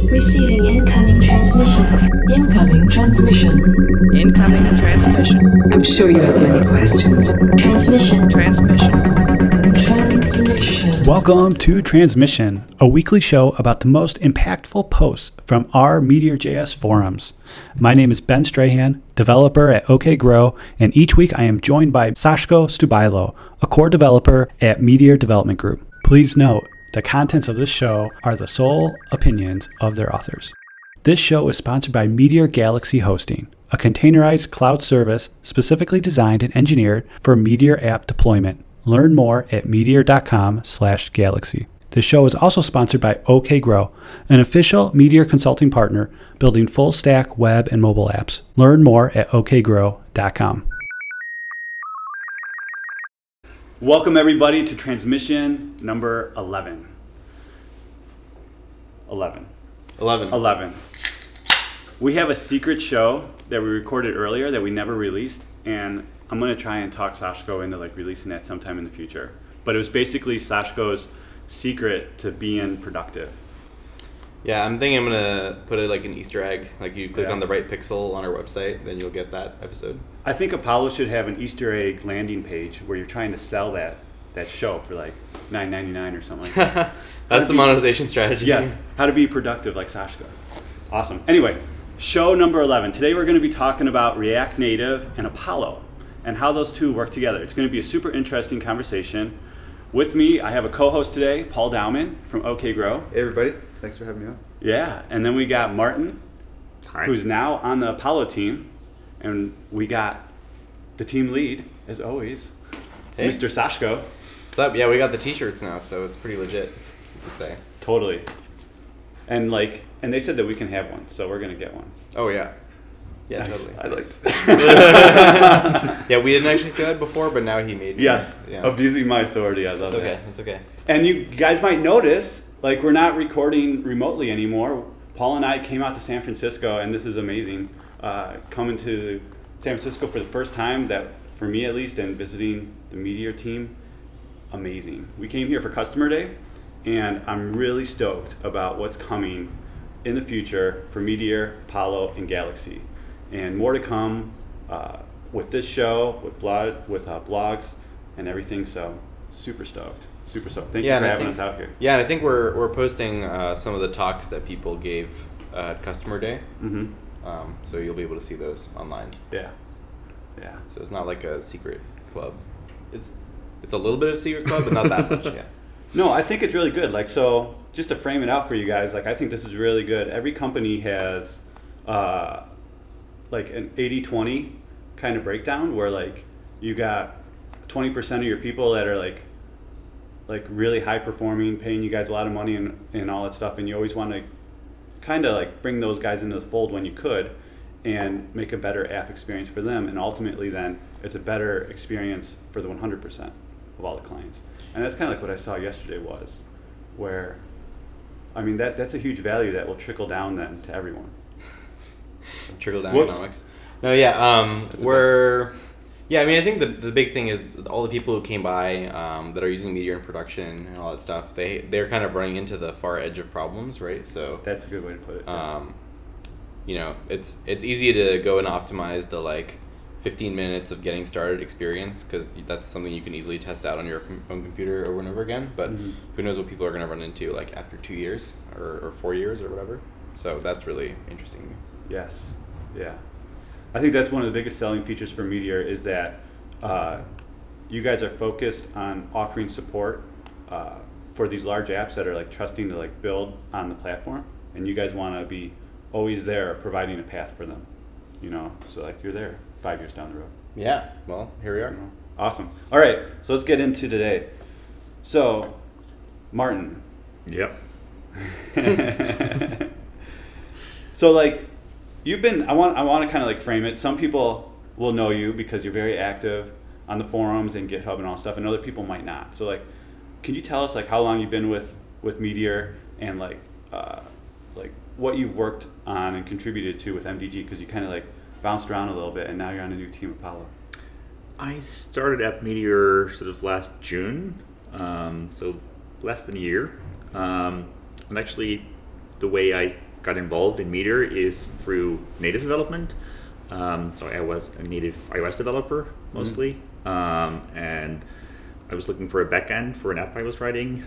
Receiving incoming transmission. Incoming transmission. Incoming transmission. I'm sure you have many questions. Transmission. Transmission. Welcome to Transmission, a weekly show about the most impactful posts from our Meteor.js forums. My name is Ben Strahan, developer at OKGrow, and each week I am joined by Sashko Stubailo, a core developer at Meteor Development Group. Please note, the contents of this show are the sole opinions of their authors. This show is sponsored by Meteor Galaxy Hosting, a containerized cloud service specifically designed and engineered for Meteor app deployment. Learn more at meteor.com/galaxy. This show is also sponsored by OKGrow, an official Meteor consulting partner building full stack web and mobile apps. Learn more at okgrow.com. Welcome everybody to transmission number 11. 11. We have a secret show that we recorded earlier that we never released, and I'm going to try and talk Sashko into releasing that sometime in the future. But it was basically Sashko's secret to being productive. Yeah, I'm thinking I'm going to put it like an Easter egg. Like you click on the right pixel on our website, then you'll get that episode. I think Apollo should have an Easter egg landing page where you're trying to sell that show for like $9.99 or something like that. That's the monetization strategy. Yes, how to be productive like Sashko. Awesome. Anyway, show number 11. Today we're going to be talking about React Native and Apollo and how those two work together. It's going to be a super interesting conversation. With me, I have a co-host today, Paul Dowman from OKGrow. Hey everybody, thanks for having me on. Yeah, and then we got Martin, Hi. Who's now on the Apollo team, and we got the team lead, as always, hey. Mr. Sashko. What's up? Yeah, we got the t-shirts now, so it's pretty legit, you could say. Totally. And they said that we can have one, so we're gonna get one. Oh yeah. Yeah, nice. totally. I like that. Yeah, we didn't actually say that before, but now he made me. Yes, yeah. Abusing my authority, I love It's okay, that. it's okay. And you guys might notice, we're not recording remotely anymore. Paul and I came out to San Francisco, and this is amazing. Coming to San Francisco for the first time, that for me at least, and visiting the Meteor team, amazing. We came here for Customer Day, and I'm really stoked about what's coming in the future for Meteor, Apollo, and Galaxy. And more to come with this show, with blogs, and everything. So super stoked, super stoked. Thank you for having us out here. Yeah, and I think we're posting some of the talks that people gave at Customer Day. Mm-hmm. So you'll be able to see those online. Yeah. So it's not like a secret club. It's a little bit of a secret club, but not that much. Yeah. No, I think it's really good. So just to frame it out for you guys, I think this is really good. Every company has an 80-20 kind of breakdown where you got 20% of your people that are really high performing, paying you guys a lot of money and all that stuff, and you always want to kind of bring those guys into the fold when you could and make a better app experience for them, and ultimately then it's a better experience for the 100% of all the clients. And that's kind of what I saw yesterday was where, that's a huge value that will trickle down then to everyone. Trickle down economics. No, yeah, I think the big thing is all the people who came by that are using Meteor in production and all that stuff, they're kind of running into the far edge of problems, right? So that's a good way to put it. It's easy to go and optimize the 15 minutes of getting started experience, because that's something you can easily test out on your own computer over and over again, but who knows what people are going to run into after 2 years or 4 years or whatever. So that's really interesting to me. Yes. Yeah. I think that's one of the biggest selling features for Meteor is that you guys are focused on offering support for these large apps that are trusting to build on the platform, and you guys want to be always there providing a path for them. So you're there 5 years down the road. Yeah. Well, here we are. Awesome. All right. So let's get into today. So, Martin. Yep. So you've been, I want to kind of frame it. Some people will know you because you're very active on the forums and GitHub and all stuff, and other people might not. So can you tell us how long you've been with Meteor and what you've worked on and contributed to with MDG, because you kind of bounced around a little bit and now you're on a new team, Apollo. I started at Meteor sort of last June, so less than a year. And actually the way I got involved in Meteor is through native development. So I was a native iOS developer mostly, and I was looking for a backend for an app I was writing.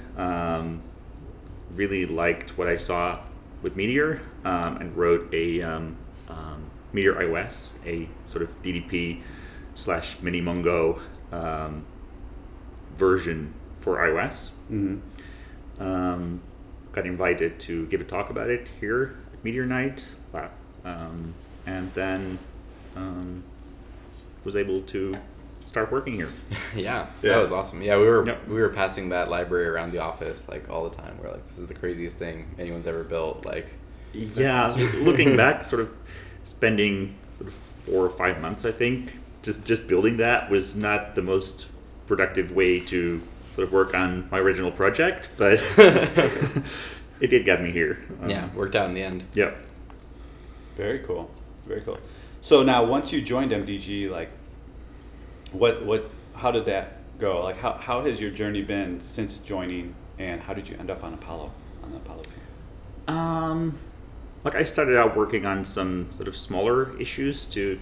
Really liked what I saw with Meteor, and wrote a Meteor iOS, a sort of DDP / mini Mongo version for iOS. Got invited to give a talk about it here at Meteor Night, and then was able to start working here. Yeah, that was awesome. Yeah, we were passing that library around the office like all the time. We're like, this is the craziest thing anyone's ever built. Like, yeah, looking back, sort of spending sort of 4 or 5 months, I think, just building that was not the most productive way to sort of work on my original project, but it did get me here. Yeah, worked out in the end. Yep. Very cool. Very cool. So now, once you joined MDG, like, how did that go? Like, how has your journey been since joining, and how did you end up on the Apollo team? Like, I started out working on some sort of smaller issues to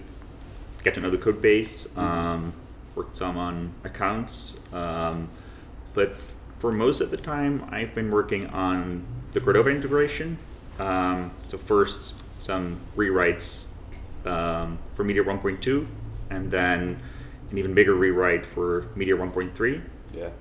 get to know the code base, worked some on accounts, but for most of the time, I've been working on the Cordova integration. So first, some rewrites for Meteor 1.2, and then an even bigger rewrite for Meteor 1.3. Yeah.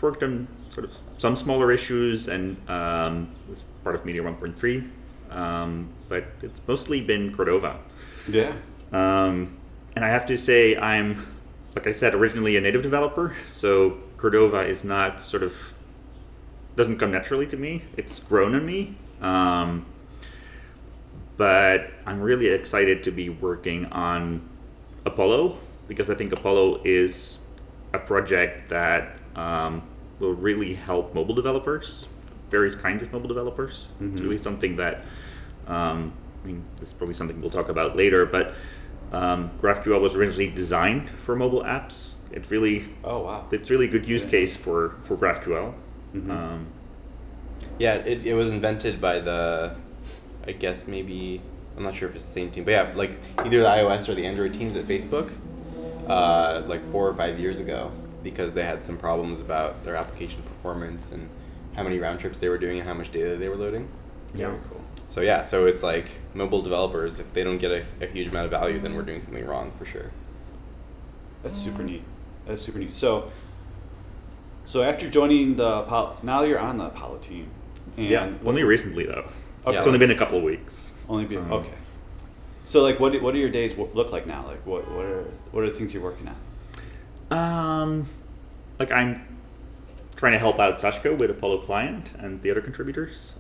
Worked on sort of some smaller issues, and was part of Meteor 1.3, but it's mostly been Cordova. Yeah. And I have to say, I'm, like I said, originally a native developer, so Cordova is not sort of, doesn't come naturally to me. It's grown on me. But I'm really excited to be working on Apollo, because I think Apollo is a project that will really help mobile developers, various kinds of mobile developers. It's really something that, I mean, this is probably something we'll talk about later, but GraphQL was originally designed for mobile apps. It's really, it's really a good use case for GraphQL. Yeah, it was invented by I guess maybe, I'm not sure if it's the same team, but yeah, like either the iOS or the Android teams at Facebook, like 4 or 5 years ago, because they had some problems about their application performance and how many round trips they were doing and how much data they were loading. Yeah. Very cool. So yeah, so it's like mobile developers, if they don't get a huge amount of value, then we're doing something wrong for sure. That's super neat. That's super neat. So after joining the Apollo, now you're on the Apollo team. And Yeah, only recently though. Okay. It's only been a couple of weeks. Okay. So like, what do your days look like now? Like, what are the things you're working on? Like, I'm trying to help out Sashko with Apollo Client and the other contributors.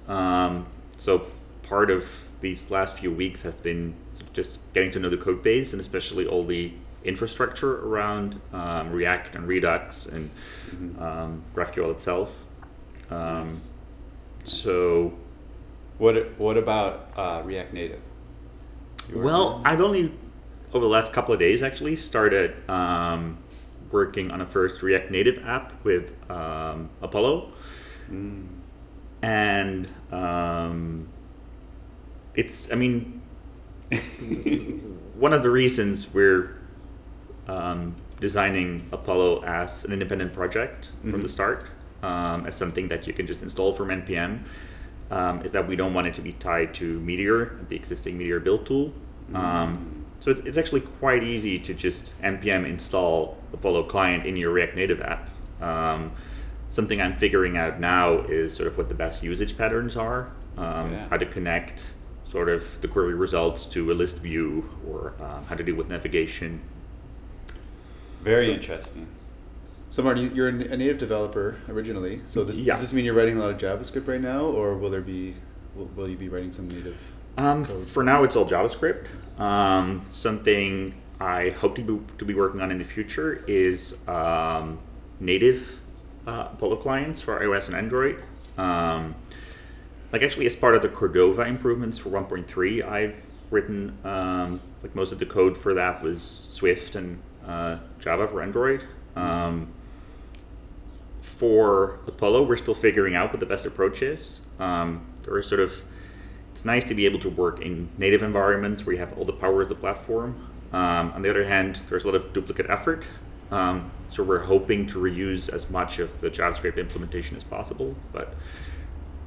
So part of these last few weeks has been just getting to know the code base, and especially all the infrastructure around React and Redux and GraphQL itself. So, what about React Native? well, I've only over the last couple of days actually started working on a first React Native app with Apollo, and it's, I mean, one of the reasons we're designing Apollo as an independent project from the start, as something that you can just install from NPM, is that we don't want it to be tied to Meteor, the existing Meteor build tool. So it's actually quite easy to just NPM install Apollo Client in your React Native app. Something I'm figuring out now is sort of what the best usage patterns are, how to connect sort of the query results to a list view, or how to deal with navigation. Very interesting. So Martin, you're a native developer originally. So does this mean you're writing a lot of JavaScript right now, or will you be writing some native code? For now, it's all JavaScript. Something I hope to be working on in the future is native Apollo clients for iOS and Android. Like, actually, as part of the Cordova improvements for 1.3, I've written, like, most of the code for that was Swift and Java for Android. For Apollo, we're still figuring out what the best approach is. There are sort of it's nice to be able to work in native environments where you have all the power of the platform. On the other hand, there's a lot of duplicate effort. So we're hoping to reuse as much of the JavaScript implementation as possible, but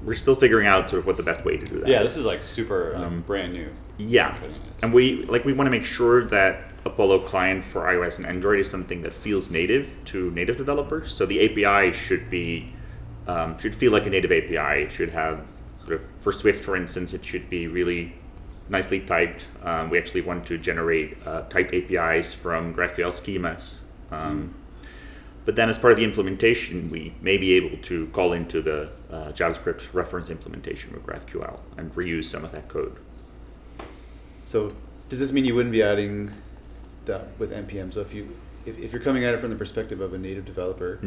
we're still figuring out sort of what the best way to do that. Yeah, this is like super brand new. Yeah, and we want to make sure that Apollo client for iOS and Android is something that feels native to native developers. So the API should be should feel like a native API. It should have sort of, for Swift, for instance, it should be really nicely typed. We actually want to generate typed APIs from GraphQL schemas. But then as part of the implementation, we may be able to call into the JavaScript reference implementation with GraphQL and reuse some of that code. So does this mean you wouldn't be adding that with NPM? So if you're coming at it from the perspective of a native developer,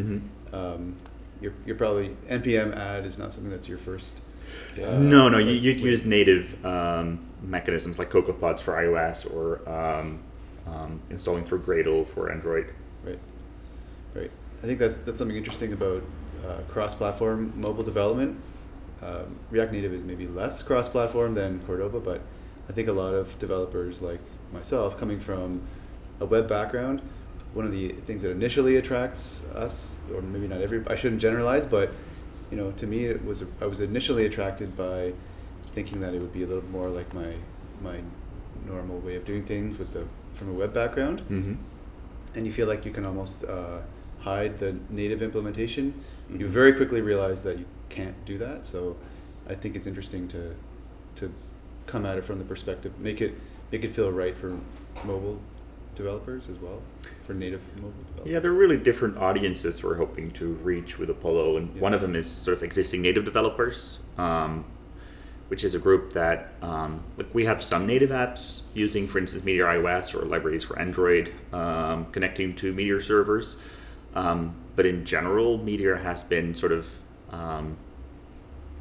you're probably, NPM add is not something that's your first. No, you'd use native mechanisms like CocoaPods for iOS or installing through Gradle for Android. Right. I think that's something interesting about cross-platform mobile development. React Native is maybe less cross-platform than Cordova, but I think a lot of developers like myself, coming from a web background, one of the things that initially attracts us, or maybe not I shouldn't generalize, but to me I was initially attracted by thinking that it would be a little more like my normal way of doing things from a web background. And you feel like you can almost hide the native implementation. You very quickly realize that you can't do that. So I think it's interesting to come at it from the perspective, make it feel right for mobile developers as well, for native mobile developers. Yeah, there are really different audiences we're hoping to reach with Apollo, and one of them is sort of existing native developers, which is a group that, we have some native apps using, for instance, Meteor iOS or libraries for Android, connecting to Meteor servers. But in general, Meteor has been sort of,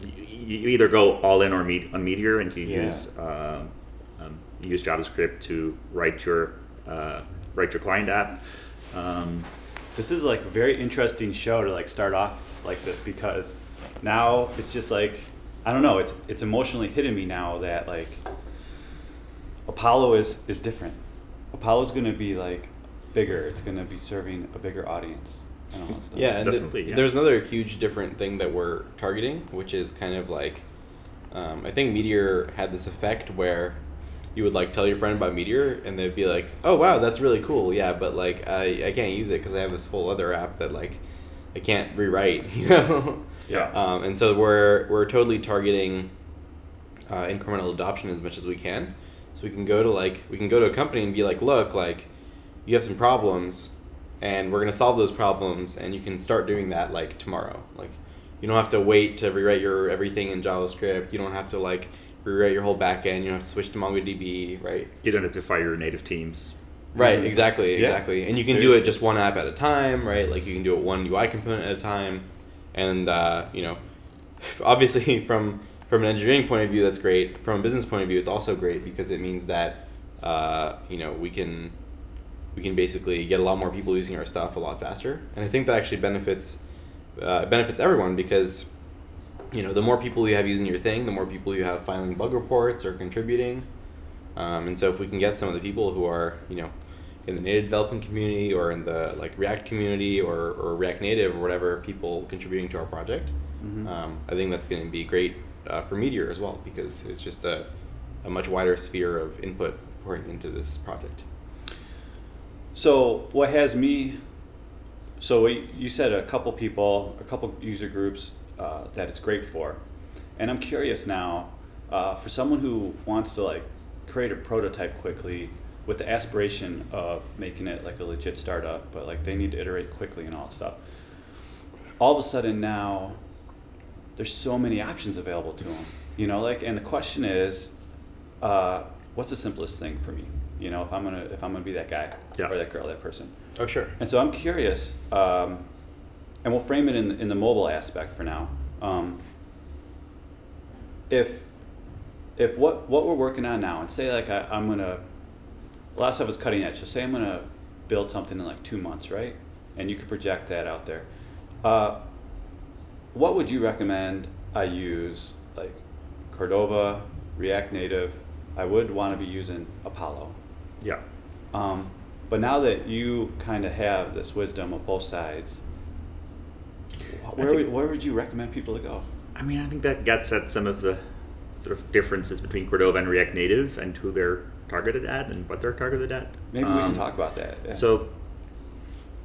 you either go all in on Meteor and you use JavaScript to write your client app. This is like a very interesting show to like start off like this, because now it's just like, I don't know, it's emotionally hitting me now that like Apollo is different. Apollo's going to be like bigger. It's going to be serving a bigger audience. And all that stuff. Yeah, and Definitely, there's another huge different thing that we're targeting, which is kind of like, I think Meteor had this effect where you would like tell your friend about Meteor and they'd be like, oh wow, that's really cool, yeah, but like I can't use it because I have this whole other app that like I can't rewrite, Yeah. And so we're totally targeting incremental adoption as much as we can. So we can go to a company and be like, look, like you have some problems and we're going to solve those problems, and you can start doing that like tomorrow. Like you don't have to wait to rewrite your everything in JavaScript. You don't have to like rewrite your whole backend. You don't have to switch to MongoDB, right? You don't have to fire your native teams. Right, exactly. And you can do it just one app at a time, right? Like you can do it one UI component at a time. And obviously from an engineering point of view, that's great. From a business point of view, it's also great because it means that we can basically get a lot more people using our stuff a lot faster. And I think that actually benefits everyone, because the more people you have using your thing, the more people you have filing bug reports or contributing. And so if we can get some of the people who are in the native development community or in the like React community or React Native or whatever, people contributing to our project, I think that's going to be great for Meteor as well, because it's just a much wider sphere of input pouring into this project. So what has me, so you said a couple user groups that it's great for, and I'm curious now, for someone who wants to like create a prototype quickly with the aspiration of making it like a legit startup, but like they need to iterate quickly and all that stuff. All of a sudden now, there's so many options available to them, and the question is, what's the simplest thing for me? If I'm gonna be that guy or that girl, that person. Oh, sure. And so I'm curious, and we'll frame it in the mobile aspect for now. If what we're working on now, and say like I'm gonna, a lot of stuff is cutting edge. So say I'm gonna build something in like 2 months, right? And you could project that out there. What would you recommend I use, like Cordova, React Native, I would want to be using Apollo. Yeah. But now that you kind of have this wisdom of both sides, where would you recommend people to go? I mean, I think that gets at some of the sort of differences between Cordova and React Native and who they're targeted at and what they're targeted at. Maybe we can talk about that. Yeah. So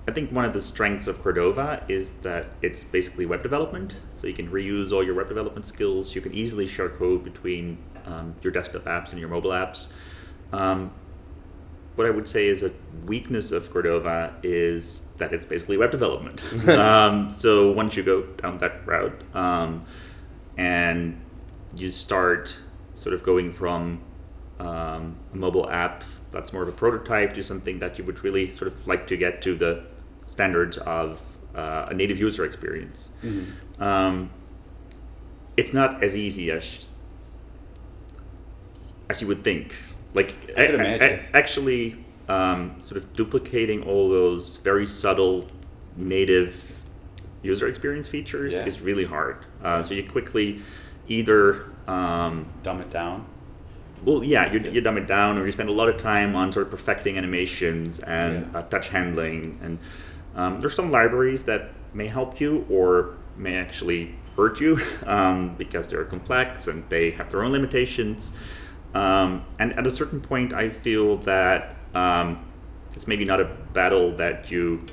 I think one of the strengths of Cordova is that it's basically web development. So you can reuse all your web development skills. You can easily share code between your desktop apps and your mobile apps. What I would say is a weakness of Cordova is that it's basically web development. So once you go down that route and you start sort of going from a mobile app that's more of a prototype to something that you would really sort of like to get to the standards of a native user experience. It's not as easy as you would think. Like actually sort of duplicating all those very subtle native user experience features is really hard. So you quickly either dumb it down. Well, yeah, you dumb it down, or you spend a lot of time on sort of perfecting animations and touch handling. And there's some libraries that may help you or may actually hurt you because they're complex and they have their own limitations. And at a certain point, I feel that it's maybe not a battle that you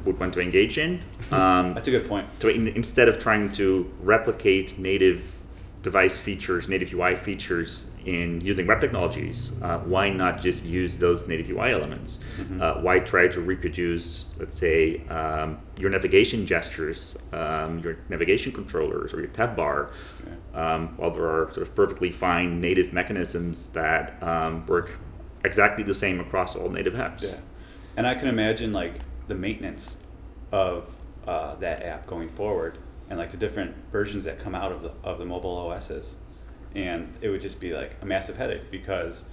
would want to engage in. That's a good point. So instead of trying to replicate native device features, native UI features in using web technologies, why not just use those native UI elements? Why try to reproduce, let's say, your navigation gestures, your navigation controllers, or your tab bar, while there are sort of perfectly fine native mechanisms that work exactly the same across all native apps. Yeah, and I can imagine like the maintenance of that app going forward, and like the different versions that come out of the mobile OSs, and it would just be like a massive headache because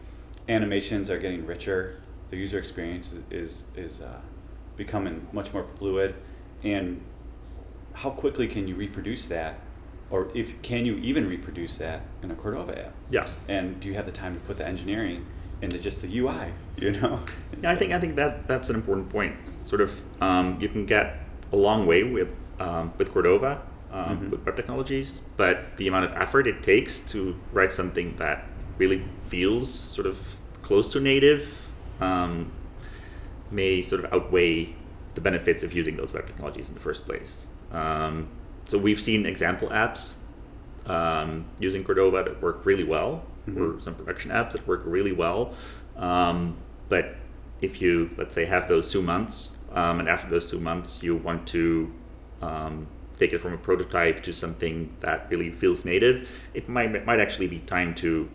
animations are getting richer, the user experience is becoming much more fluid, and how quickly can you reproduce that, or can you even reproduce that in a Cordova app? Yeah. And do you have the time to put the engineering into just the UI? You know. Yeah, I think that's an important point. Sort of, you can get a long way with Cordova, with web technologies, but the amount of effort it takes to write something that really feels sort of close to native may sort of outweigh the benefits of using those web technologies in the first place. So we've seen example apps using Cordova that work really well, or some production apps that work really well. But if you, let's say, have those 2 months, and after those 2 months you want to take it from a prototype to something that really feels native, it might actually be time to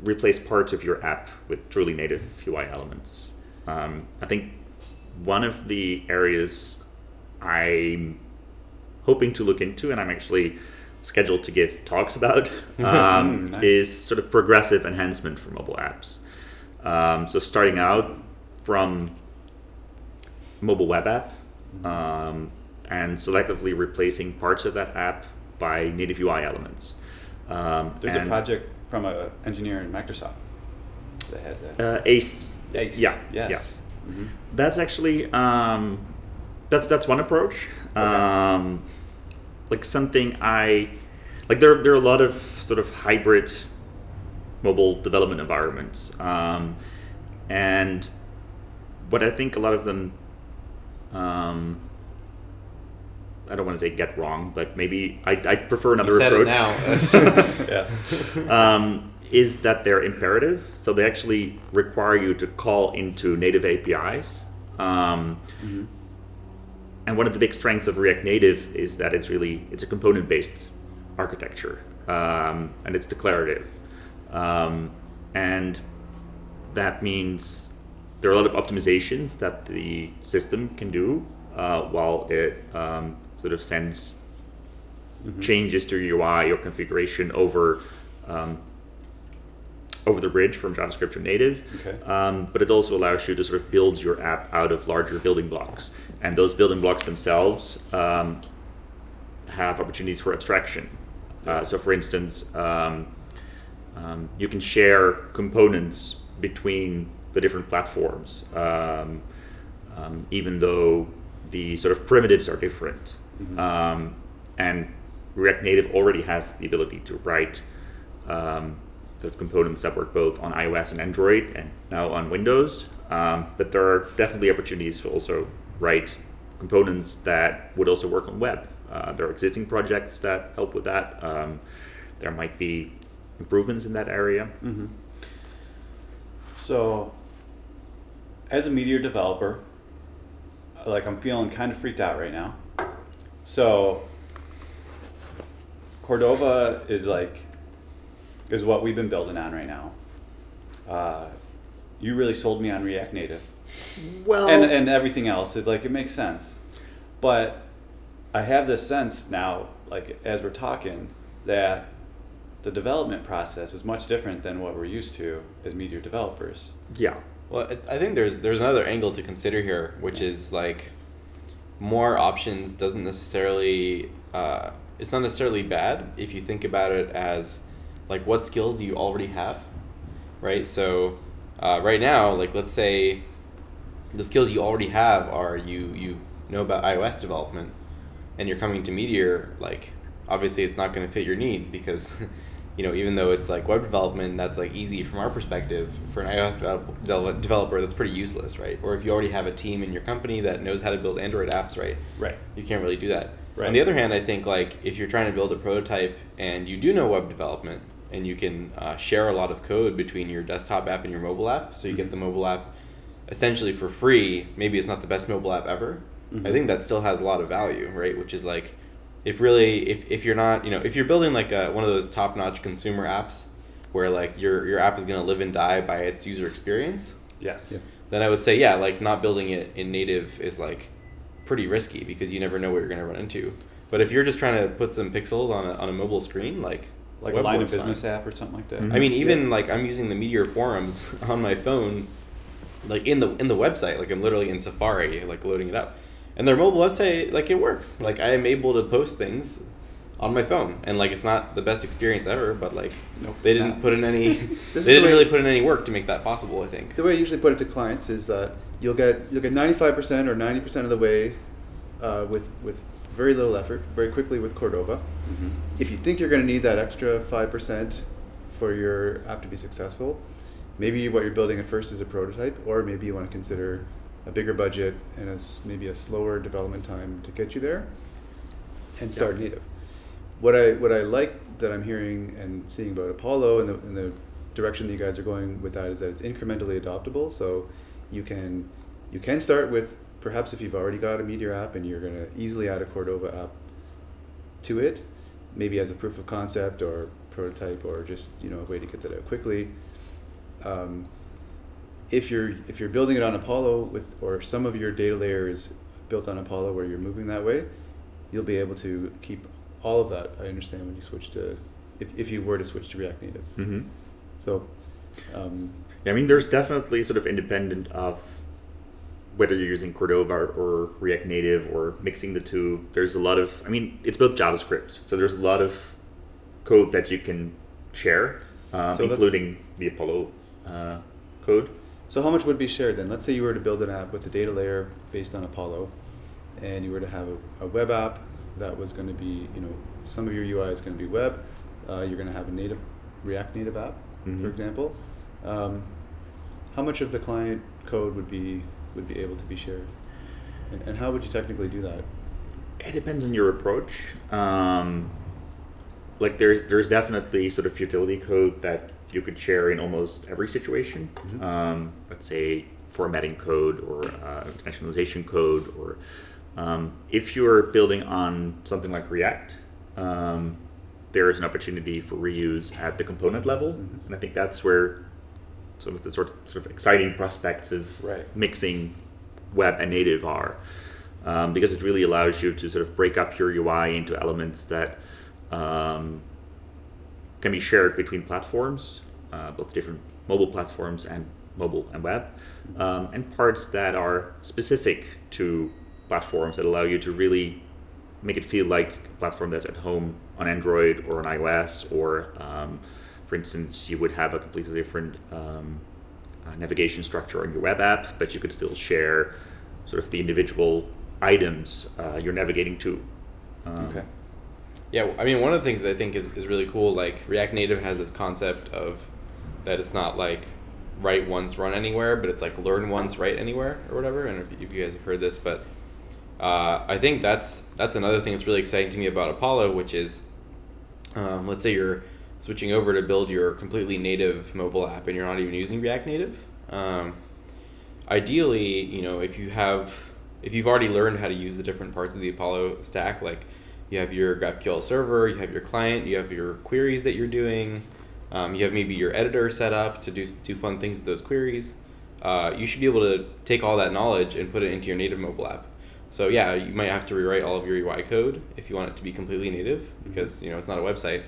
replace parts of your app with truly native UI elements. I think one of the areas I'm hoping to look into, and I'm actually scheduled to give talks about, Nice. is sort of progressive enhancement for mobile apps. So starting out from mobile web app, and selectively replacing parts of that app by native UI elements. There's a project from an engineer in Microsoft that has that. ACE. Yes. Yeah. Yes. Yeah. That's actually that's one approach. Like something there are a lot of sort of hybrid mobile development environments, and what I think a lot of them, I don't want to say get wrong, but maybe I prefer another You said approach. it now. Is that they're imperative, so they actually require you to call into native APIs. And one of the big strengths of React Native is that it's a component-based architecture, and it's declarative. And that means there are a lot of optimizations that the system can do while it sort of sends changes to your UI or configuration over the bridge from JavaScript to native. Okay. But it also allows you to sort of build your app out of larger building blocks. And those building blocks themselves have opportunities for abstraction. So for instance, you can share components between the different platforms, even though the sort of primitives are different. And React Native already has the ability to write the components that work both on iOS and Android, and now on Windows. But there are definitely opportunities to also write components that would also work on web. There are existing projects that help with that. There might be improvements in that area. So, as a Meteor developer, like I'm feeling kind of freaked out right now. So, Cordova is what we've been building on right now. You really sold me on React Native. Well, And everything else. It makes sense. But I have this sense now, like as we're talking, that the development process is much different than what we're used to as Meteor developers. yeah. Well, I think there's another angle to consider here, which is like more options doesn't necessarily it's not necessarily bad if you think about it as like what skills do you already have, right? So right now, like let's say the skills you already have are you know about iOS development, and you're coming to Meteor, like obviously it's not going to fit your needs because even though it's like web development, that's like easy from our perspective, for an iOS developer, that's pretty useless, right? Or if you already have a team in your company that knows how to build Android apps, right? Right. You can't really do that. Right. On the other hand, I think like if you're trying to build a prototype and you do know web development and you can share a lot of code between your desktop app and your mobile app, so you get the mobile app essentially for free. Maybe it's not the best mobile app ever. I think that still has a lot of value, right? Which is like, if you're not, if you're building like one of those top-notch consumer apps where like your app is going to live and die by its user experience, Yes. Yeah. then I would say, yeah, like not building it in native is like pretty risky because you never know what you're going to run into. But if you're just trying to put some pixels on a mobile screen, like Like a web line of works business fine. app or something like that. I mean, even like I'm using the Meteor forums on my phone, like in the website, like I'm literally in Safari, like loading it up, and their mobile website, like it works. Like I am able to post things on my phone, and like it's not the best experience ever, but like Nope, they it's didn't not. put in any, is they the didn't way- really put in any work to make that possible. I think. The way I usually put it to clients is that you'll get 95% or 90% of the way with very little effort, very quickly with Cordova. If you think you're going to need that extra 5% for your app to be successful, maybe what you're building at first is a prototype, or maybe you want to consider a bigger budget and maybe a slower development time to get you there, and start native. What I like that I'm hearing and seeing about Apollo and the direction that you guys are going with that is that it's incrementally adoptable. So you can start with, perhaps if you've already got a Meteor app and you're going to easily add a Cordova app to it, maybe as a proof of concept or prototype, or just a way to get that out quickly. If you're building it on Apollo or some of your data layer is built on Apollo where you're moving that way, you'll be able to keep all of that. I understand when you switch to, if you were to switch to React Native. So, I mean, there's definitely sort of independent of whether you're using Cordova or React Native or mixing the two. There's a lot of, it's built JavaScript, so there's a lot of code that you can share, including the Apollo code. So how much would be shared then? Let's say you were to build an app with a data layer based on Apollo, and you were to have a web app that was going to be, some of your UI is going to be web. You're going to have a React Native app, for example. How much of the client code would be able to be shared, and how would you technically do that? It depends on your approach. Like there's definitely sort of utility code that you could share in almost every situation. Let's say formatting code or dimensionalization code, or if you're building on something like React, there is an opportunity for reuse at the component level, and I think that's where some of the sort of exciting prospects of mixing web and native are, because it really allows you to sort of break up your UI into elements that can be shared between platforms, both different mobile platforms and mobile and web, and parts that are specific to platforms that allow you to really make it feel like a platform that's at home on Android or on iOS, or for instance, you would have a completely different navigation structure on your web app, but you could still share sort of the individual items you're navigating to. Okay. Yeah, I mean, one of the things that I think is really cool, like React Native has this concept of that it's not like write once, run anywhere, but it's like learn once, write anywhere, or whatever. I don't know if you guys have heard this, but I think that's another thing that's really exciting to me about Apollo, which is, let's say you're switching over to build your completely native mobile app and you're not even using React Native. Ideally, you know, if you've already learned how to use the different parts of the Apollo stack, like you have your GraphQL server, you have your client, you have your queries that you're doing, you have maybe your editor set up to do fun things with those queries. You should be able to take all that knowledge and put it into your native mobile app. So yeah, you might have to rewrite all of your UI code if you want it to be completely native, because you know it's not a website.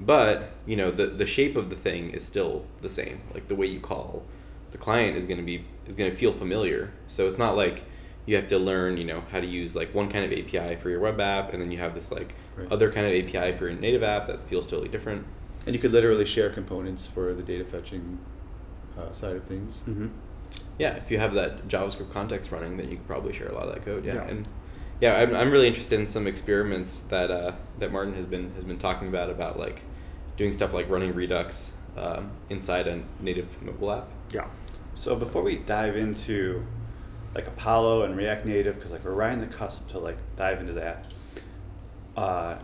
But you know the shape of the thing is still the same. Like the way you call the client is going to feel familiar. So it's not like you have to learn, you know, how to use like one kind of API for your web app, and then you have this like other kind of API for your native app that feels totally different. And you could literally share components for the data fetching side of things. Mm-hmm. Yeah, if you have that JavaScript context running, then you could probably share a lot of that code. Yeah, and yeah, I'm really interested in some experiments that that Martin has been talking about like doing stuff like running Redux inside a native mobile app. Yeah. So before we dive into like Apollo and React Native, because like we're right on the cusp to like dive into that, I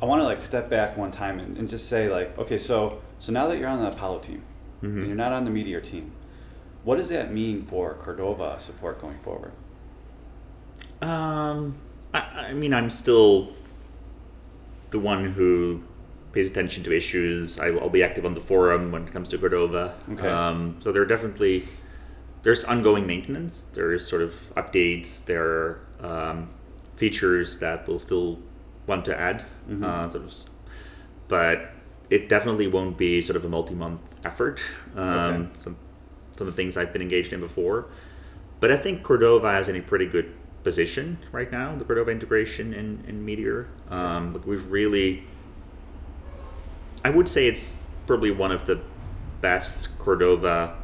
want to like step back one time and just say like, okay, so now that you're on the Apollo team, and you're not on the Meteor team, what does that mean for Cordova support going forward? I mean, I'm still the one who pays attention to issues. I'll be active on the forum when it comes to Cordova. Okay. So there's ongoing maintenance. There's sort of updates. There are features that we'll still want to add. But it definitely won't be sort of a multi-month effort. Some of the things I've been engaged in before. But I think Cordova is in a pretty good position right now, the Cordova integration in Meteor. But we've really, I would say it's probably one of the best Cordova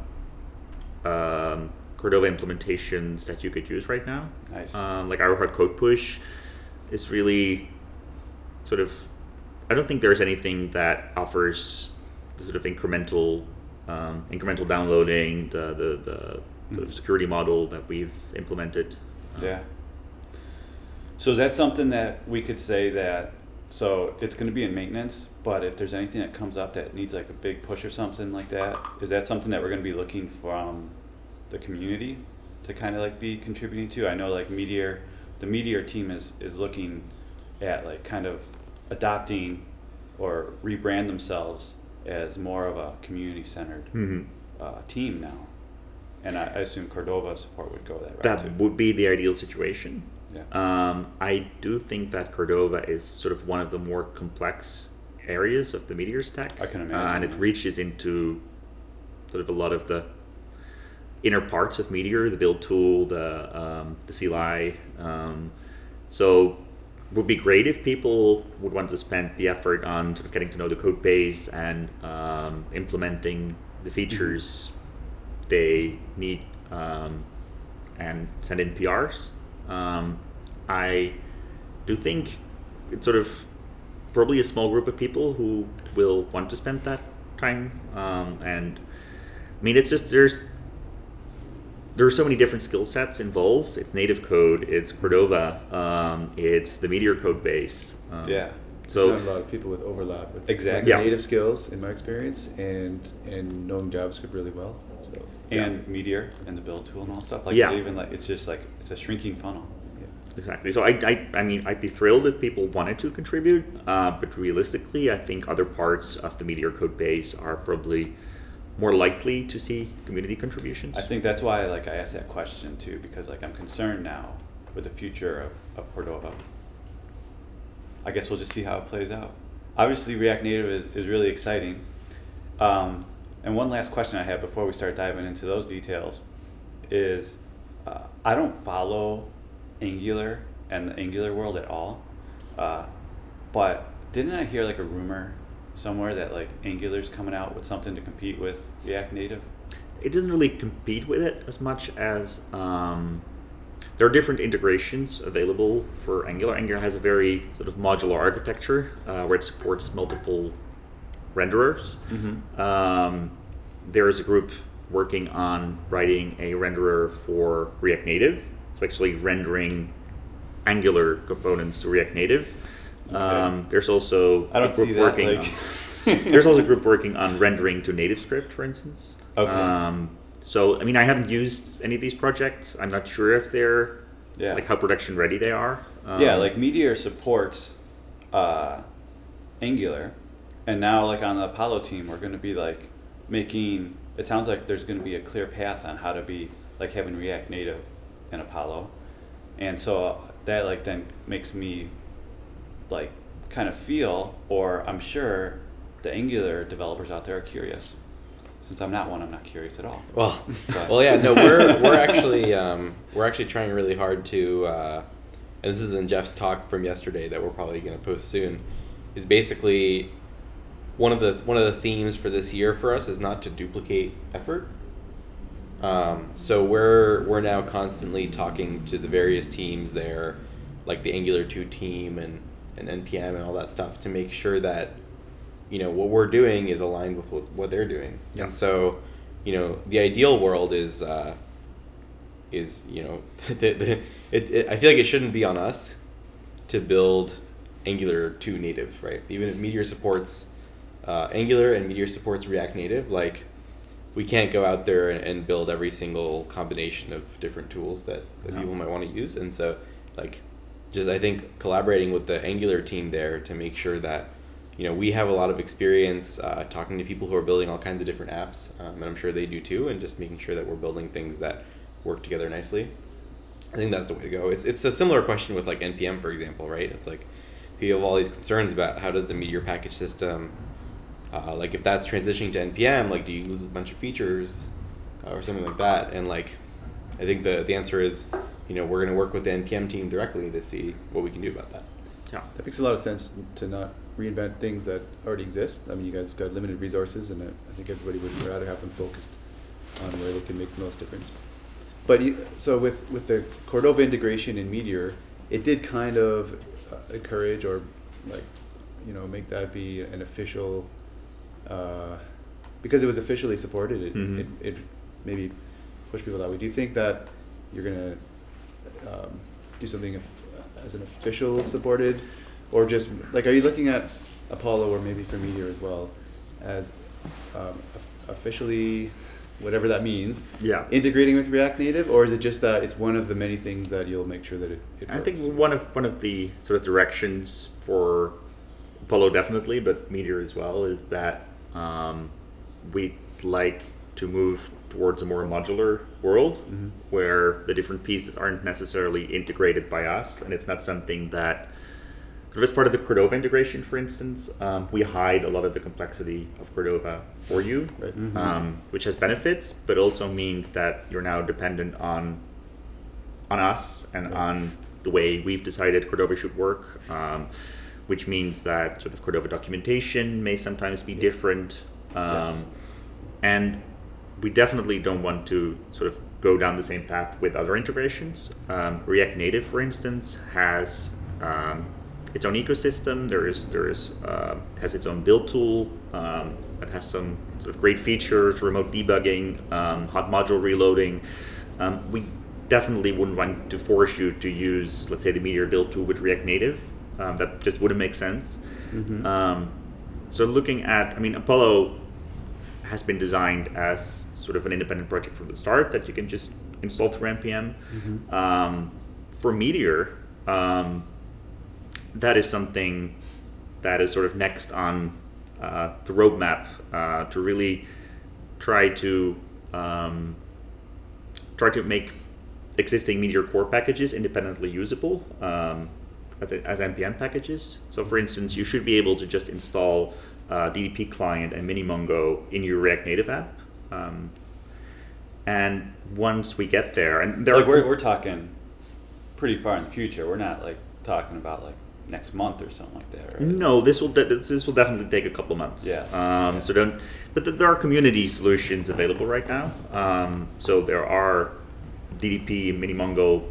implementations that you could use right now. Nice. Like our hard code push is really sort of, I don't think there's anything that offers the sort of incremental downloading, the sort of security model that we've implemented. Yeah. So is that something that we could say that, so it's going to be in maintenance, but if there's anything that comes up that needs like a big push or something like that, is that something that we're going to be looking from the community to kind of like be contributing to? I know like the Meteor team is looking at like kind of adopting or rebrand themselves as more of a community-centered team now. And I assume Cordova support would go that route too. That would be the ideal situation. Yeah. I do think that Cordova is sort of one of the more complex areas of the Meteor stack. I can imagine. And it reaches into sort of a lot of the inner parts of Meteor, the build tool, the CLI. So it would be great if people would want to spend the effort on sort of getting to know the code base and implementing the features they need and send in PRs. I do think it's sort of probably a small group of people who will want to spend that time. And I mean, it's just there are so many different skill sets involved. It's native code, it's Cordova, it's the Meteor code base. Yeah. So There's not a lot of people with overlap with Exactly. the native skills, in my experience, and knowing JavaScript really well. So And Meteor and the build tool and all stuff. Like even like it's just like it's a shrinking funnel. exactly. So I mean, I'd be thrilled if people wanted to contribute, but realistically, I think other parts of the Meteor code base are probably more likely to see community contributions. I think that's why like I asked that question too, because like I'm concerned now with the future of Cordova. I guess we'll just see how it plays out. Obviously React Native is really exciting. And one last question I have before we start diving into those details is I don't follow Angular and the Angular world at all. But didn't I hear like a rumor somewhere that like Angular's coming out with something to compete with React Native? It doesn't really compete with it as much as there are different integrations available for Angular. Angular has a very sort of modular architecture where it supports multiple renderers. There is a group working on writing a renderer for React Native, so actually rendering Angular components to React Native. There's also I don't a group see that, working like- on, there's also a group working on rendering to NativeScript, for instance. Okay. So I mean, I haven't used any of these projects. I'm not sure if they're Yeah. like how production ready they are. Yeah, like Meteor supports Angular, and now like on the Apollo team, we're going to be like making. It sounds like there's going to be a clear path on how to be like having React Native in Apollo, and so that like then makes me like kind of feel, or I'm sure the Angular developers out there are curious. Since I'm not one, I'm not curious at all. Well, But- well, yeah, no, we're actually trying really hard to, and this is in Jeff's talk from yesterday that we're probably going to post soon, is basically one of the themes for this year for us is not to duplicate effort. So we're now constantly talking to the various teams there, like the Angular 2 team and NPM and all that stuff, to make sure that what we're doing is aligned with what they're doing. Yeah. And so, the ideal world is I feel like it shouldn't be on us to build Angular 2 native, right? Even if Meteor supports Angular and Meteor supports React Native, like we can't go out there and build every single combination of different tools that people might want to use. And so, like, just I think collaborating with the Angular team there to make sure that we have a lot of experience talking to people who are building all kinds of different apps, and I'm sure they do too, and just making sure that we're building things that work together nicely. I think that's the way to go. It's a similar question with like NPM, for example, right? It's like you have all these concerns about how does the Meteor package system, like if that's transitioning to NPM, like do you lose a bunch of features or something like that? And like I think the answer is, we're going to work with the NPM team directly to see what we can do about that. Yeah. That makes a lot of sense to not reinvent things that already exist. I mean, you guys have got limited resources, and I think everybody would rather have them focused on where they can make the most difference. But so with the Cordova integration in Meteor, it did kind of encourage or like make that be an official because it was officially supported. It maybe pushed people that way. Do you think that you're gonna do something as an official supported, or just like, are you looking at Apollo or maybe for Meteor as well as officially, whatever that means, integrating with React Native, or is it just that it's one of the many things that you'll make sure that it I works? think one of the sort of directions for Apollo definitely, but Meteor as well, is that we'd like to move towards a more modular world where the different pieces aren't necessarily integrated by us, and it's not something that, as part of the Cordova integration, for instance, we hide a lot of the complexity of Cordova for you, which has benefits, but also means that you're now dependent on us and on the way we've decided Cordova should work, which means that sort of Cordova documentation may sometimes be different. And we definitely don't want to sort of go down the same path with other integrations. React Native, for instance, has its own ecosystem. Has its own build tool that has some sort of great features, remote debugging, hot module reloading. We definitely wouldn't want to force you to use, let's say, the Meteor build tool with React Native. That just wouldn't make sense. So looking at, Apollo has been designed as sort of an independent project from the start that you can just install through NPM. For Meteor, that is something that is sort of next on the roadmap to really try to make existing Meteor core packages independently usable as NPM packages. So for instance, you should be able to just install DDP client and Minimongo in your React Native app. And once we get there, and there Like are we're talking pretty far in the future. We're not like talking about like next month or something like that, right? No, this will definitely take a couple of months. Yeah. So don't. But there are community solutions available right now. So there are DDP and Minimongo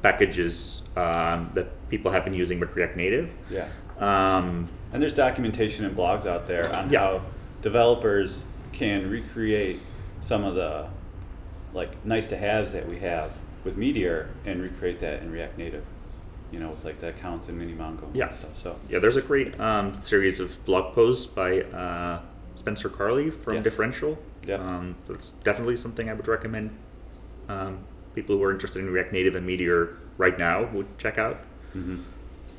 packages that people have been using with React Native. Yeah. Um, And there's documentation and blogs out there on Yeah. how developers can recreate some of the like nice to haves that we have with Meteor and recreate that in React Native. You know, with like the accounts in Minimongo Yeah. and stuff. So Yeah, there's a great series of blog posts by Spencer Carley from Yes. Differential. Yeah. That's definitely something I would recommend people who are interested in React Native and Meteor right now would check out. mhm.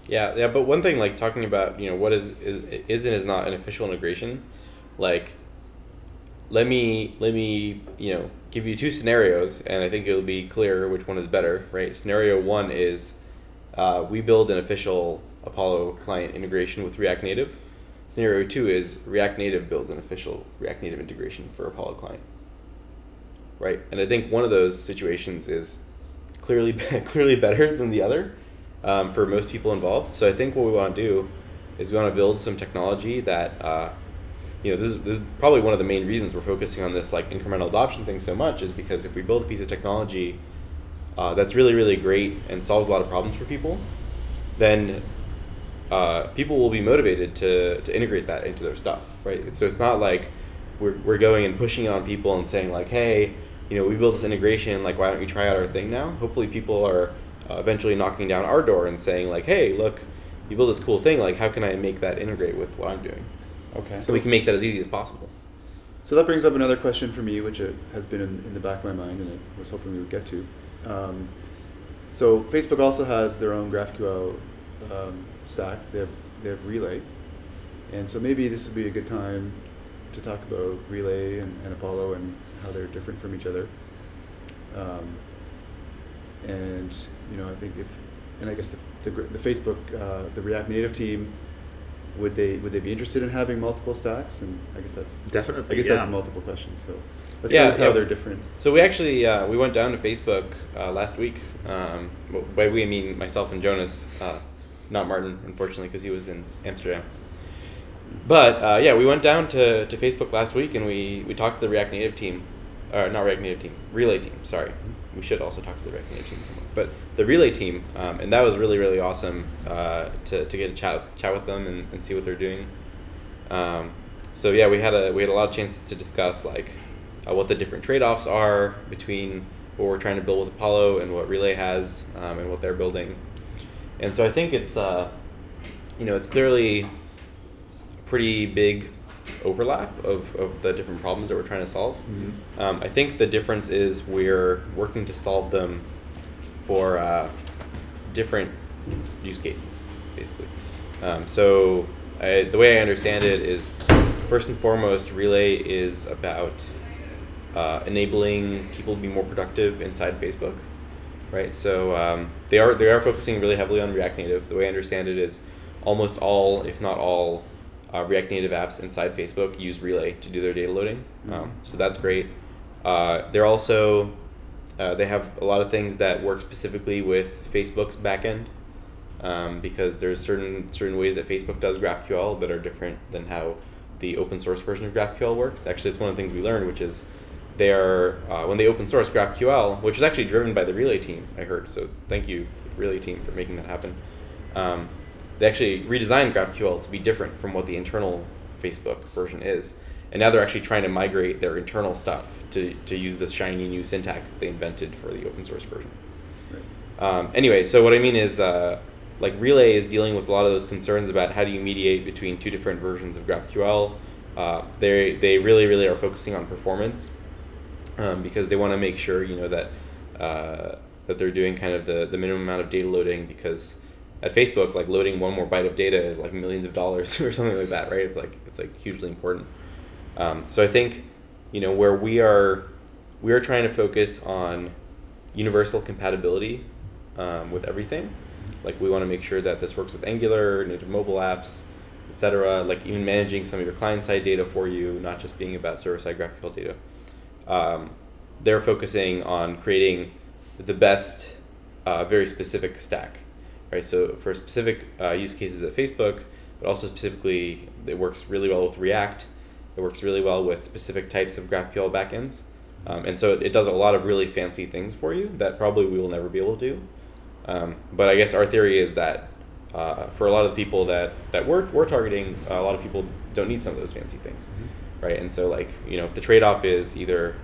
Yeah. But one thing, like talking about, what is and is not an official integration. Like, let me give you two scenarios, and I think it'll be clear which one is better, right? Scenario one is we build an official Apollo client integration with React Native. Scenario two is React Native builds an official React Native integration for Apollo client, right? And I think one of those situations is clearly better than the other for most people involved. So I think what we want to do is we want to build some technology that this is probably one of the main reasons we're focusing on this like incremental adoption thing so much, is because if we build a piece of technology that's really, really great and solves a lot of problems for people, then people will be motivated to integrate that into their stuff, right? So it's not like we're going and pushing it on people and saying like, hey, we built this integration, like why don't you try out our thing now? Hopefully people are eventually knocking down our door and saying like, hey, look, you built this cool thing, like how can I make that integrate with what I'm doing? Okay. So we can make that as easy as possible. So that brings up another question for me, which has been in the back of my mind, and I was hoping we would get to. So Facebook also has their own GraphQL stack. They have Relay, and so maybe this would be a good time to talk about Relay and Apollo and how they're different from each other. And I think I guess the Facebook the React Native team, would they be interested in having multiple stacks? And I guess that's Definitely. that's multiple questions. So let's start with how they're different. So we actually we went down to Facebook last week. By we I mean myself and Jonas, not Martin, unfortunately, because he was in Amsterdam. But we went down to Facebook last week and we talked to the React Native team, or not React Native team, Relay team. Sorry, we should also talk to the React Native team somewhere. But the Relay team, and that was really, really awesome to get a chat with them and see what they're doing. So yeah, we had a lot of chances to discuss like what the different trade-offs are between what we're trying to build with Apollo and what Relay has and what they're building. And so I think it's it's clearly a pretty big overlap of the different problems that we're trying to solve. Mm-hmm. I think the difference is we're working to solve them for different use cases, basically. The way I understand it is, first and foremost, Relay is about enabling people to be more productive inside Facebook, right? So they are focusing really heavily on React Native. The way I understand it is almost all, if not all, React Native apps inside Facebook use Relay to do their data loading. So that's great. They're also they have a lot of things that work specifically with Facebook's backend, because there's certain ways that Facebook does GraphQL that are different than how the open source version of GraphQL works. Actually, it's one of the things we learned, which is they are when they open source GraphQL, which is actually driven by the Relay team, I heard. So thank you, Relay team, for making that happen. They actually redesigned GraphQL to be different from what the internal Facebook version is. And now they're actually trying to migrate their internal stuff to use this shiny new syntax that they invented for the open source version. Right. Anyway, so what I mean is, like Relay is dealing with a lot of those concerns about how do you mediate between two different versions of GraphQL. They really are focusing on performance because they want to make sure that they're doing kind of the minimum amount of data loading, because at Facebook, like loading one more byte of data is like millions of dollars or something like that, right? It's like hugely important. So I think where we are trying to focus on universal compatibility with everything. Like we want to make sure that this works with Angular, native mobile apps, etc. Like even managing some of your client-side data for you, not just being about server-side GraphQL data. They're focusing on creating the best very specific stack, right? So for specific use cases at Facebook, but also specifically, it works really well with React. It works really well with specific types of GraphQL backends. And so it does a lot of really fancy things for you that probably we will never be able to do. But I guess our theory is that for a lot of the people that we're targeting, a lot of people don't need some of those fancy things, right? And so like, if the trade-off is either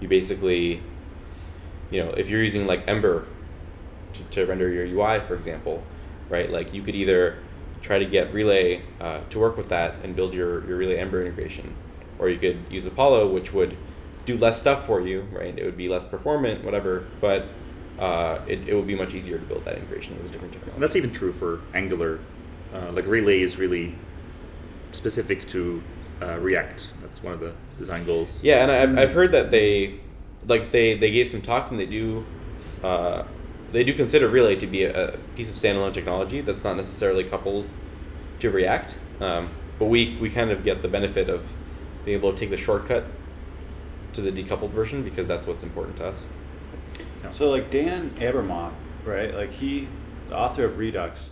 you basically, if you're using like Ember to render your UI, for example, right? Like you could either try to get Relay to work with that and build your Relay Ember integration, or you could use Apollo, which would do less stuff for you, right? It would be less performant, whatever, but it would be much easier to build that integration with different technologies. And that's even true for Angular. Like Relay is really specific to React. That's one of the design goals. Yeah, and I've heard that they gave some talks, and they do consider Relay to be a piece of standalone technology that's not necessarily coupled to React. But we kind of get the benefit of being able to take the shortcut to the decoupled version because that's what's important to us. So like Dan Abramoff, right? Like the author of Redux,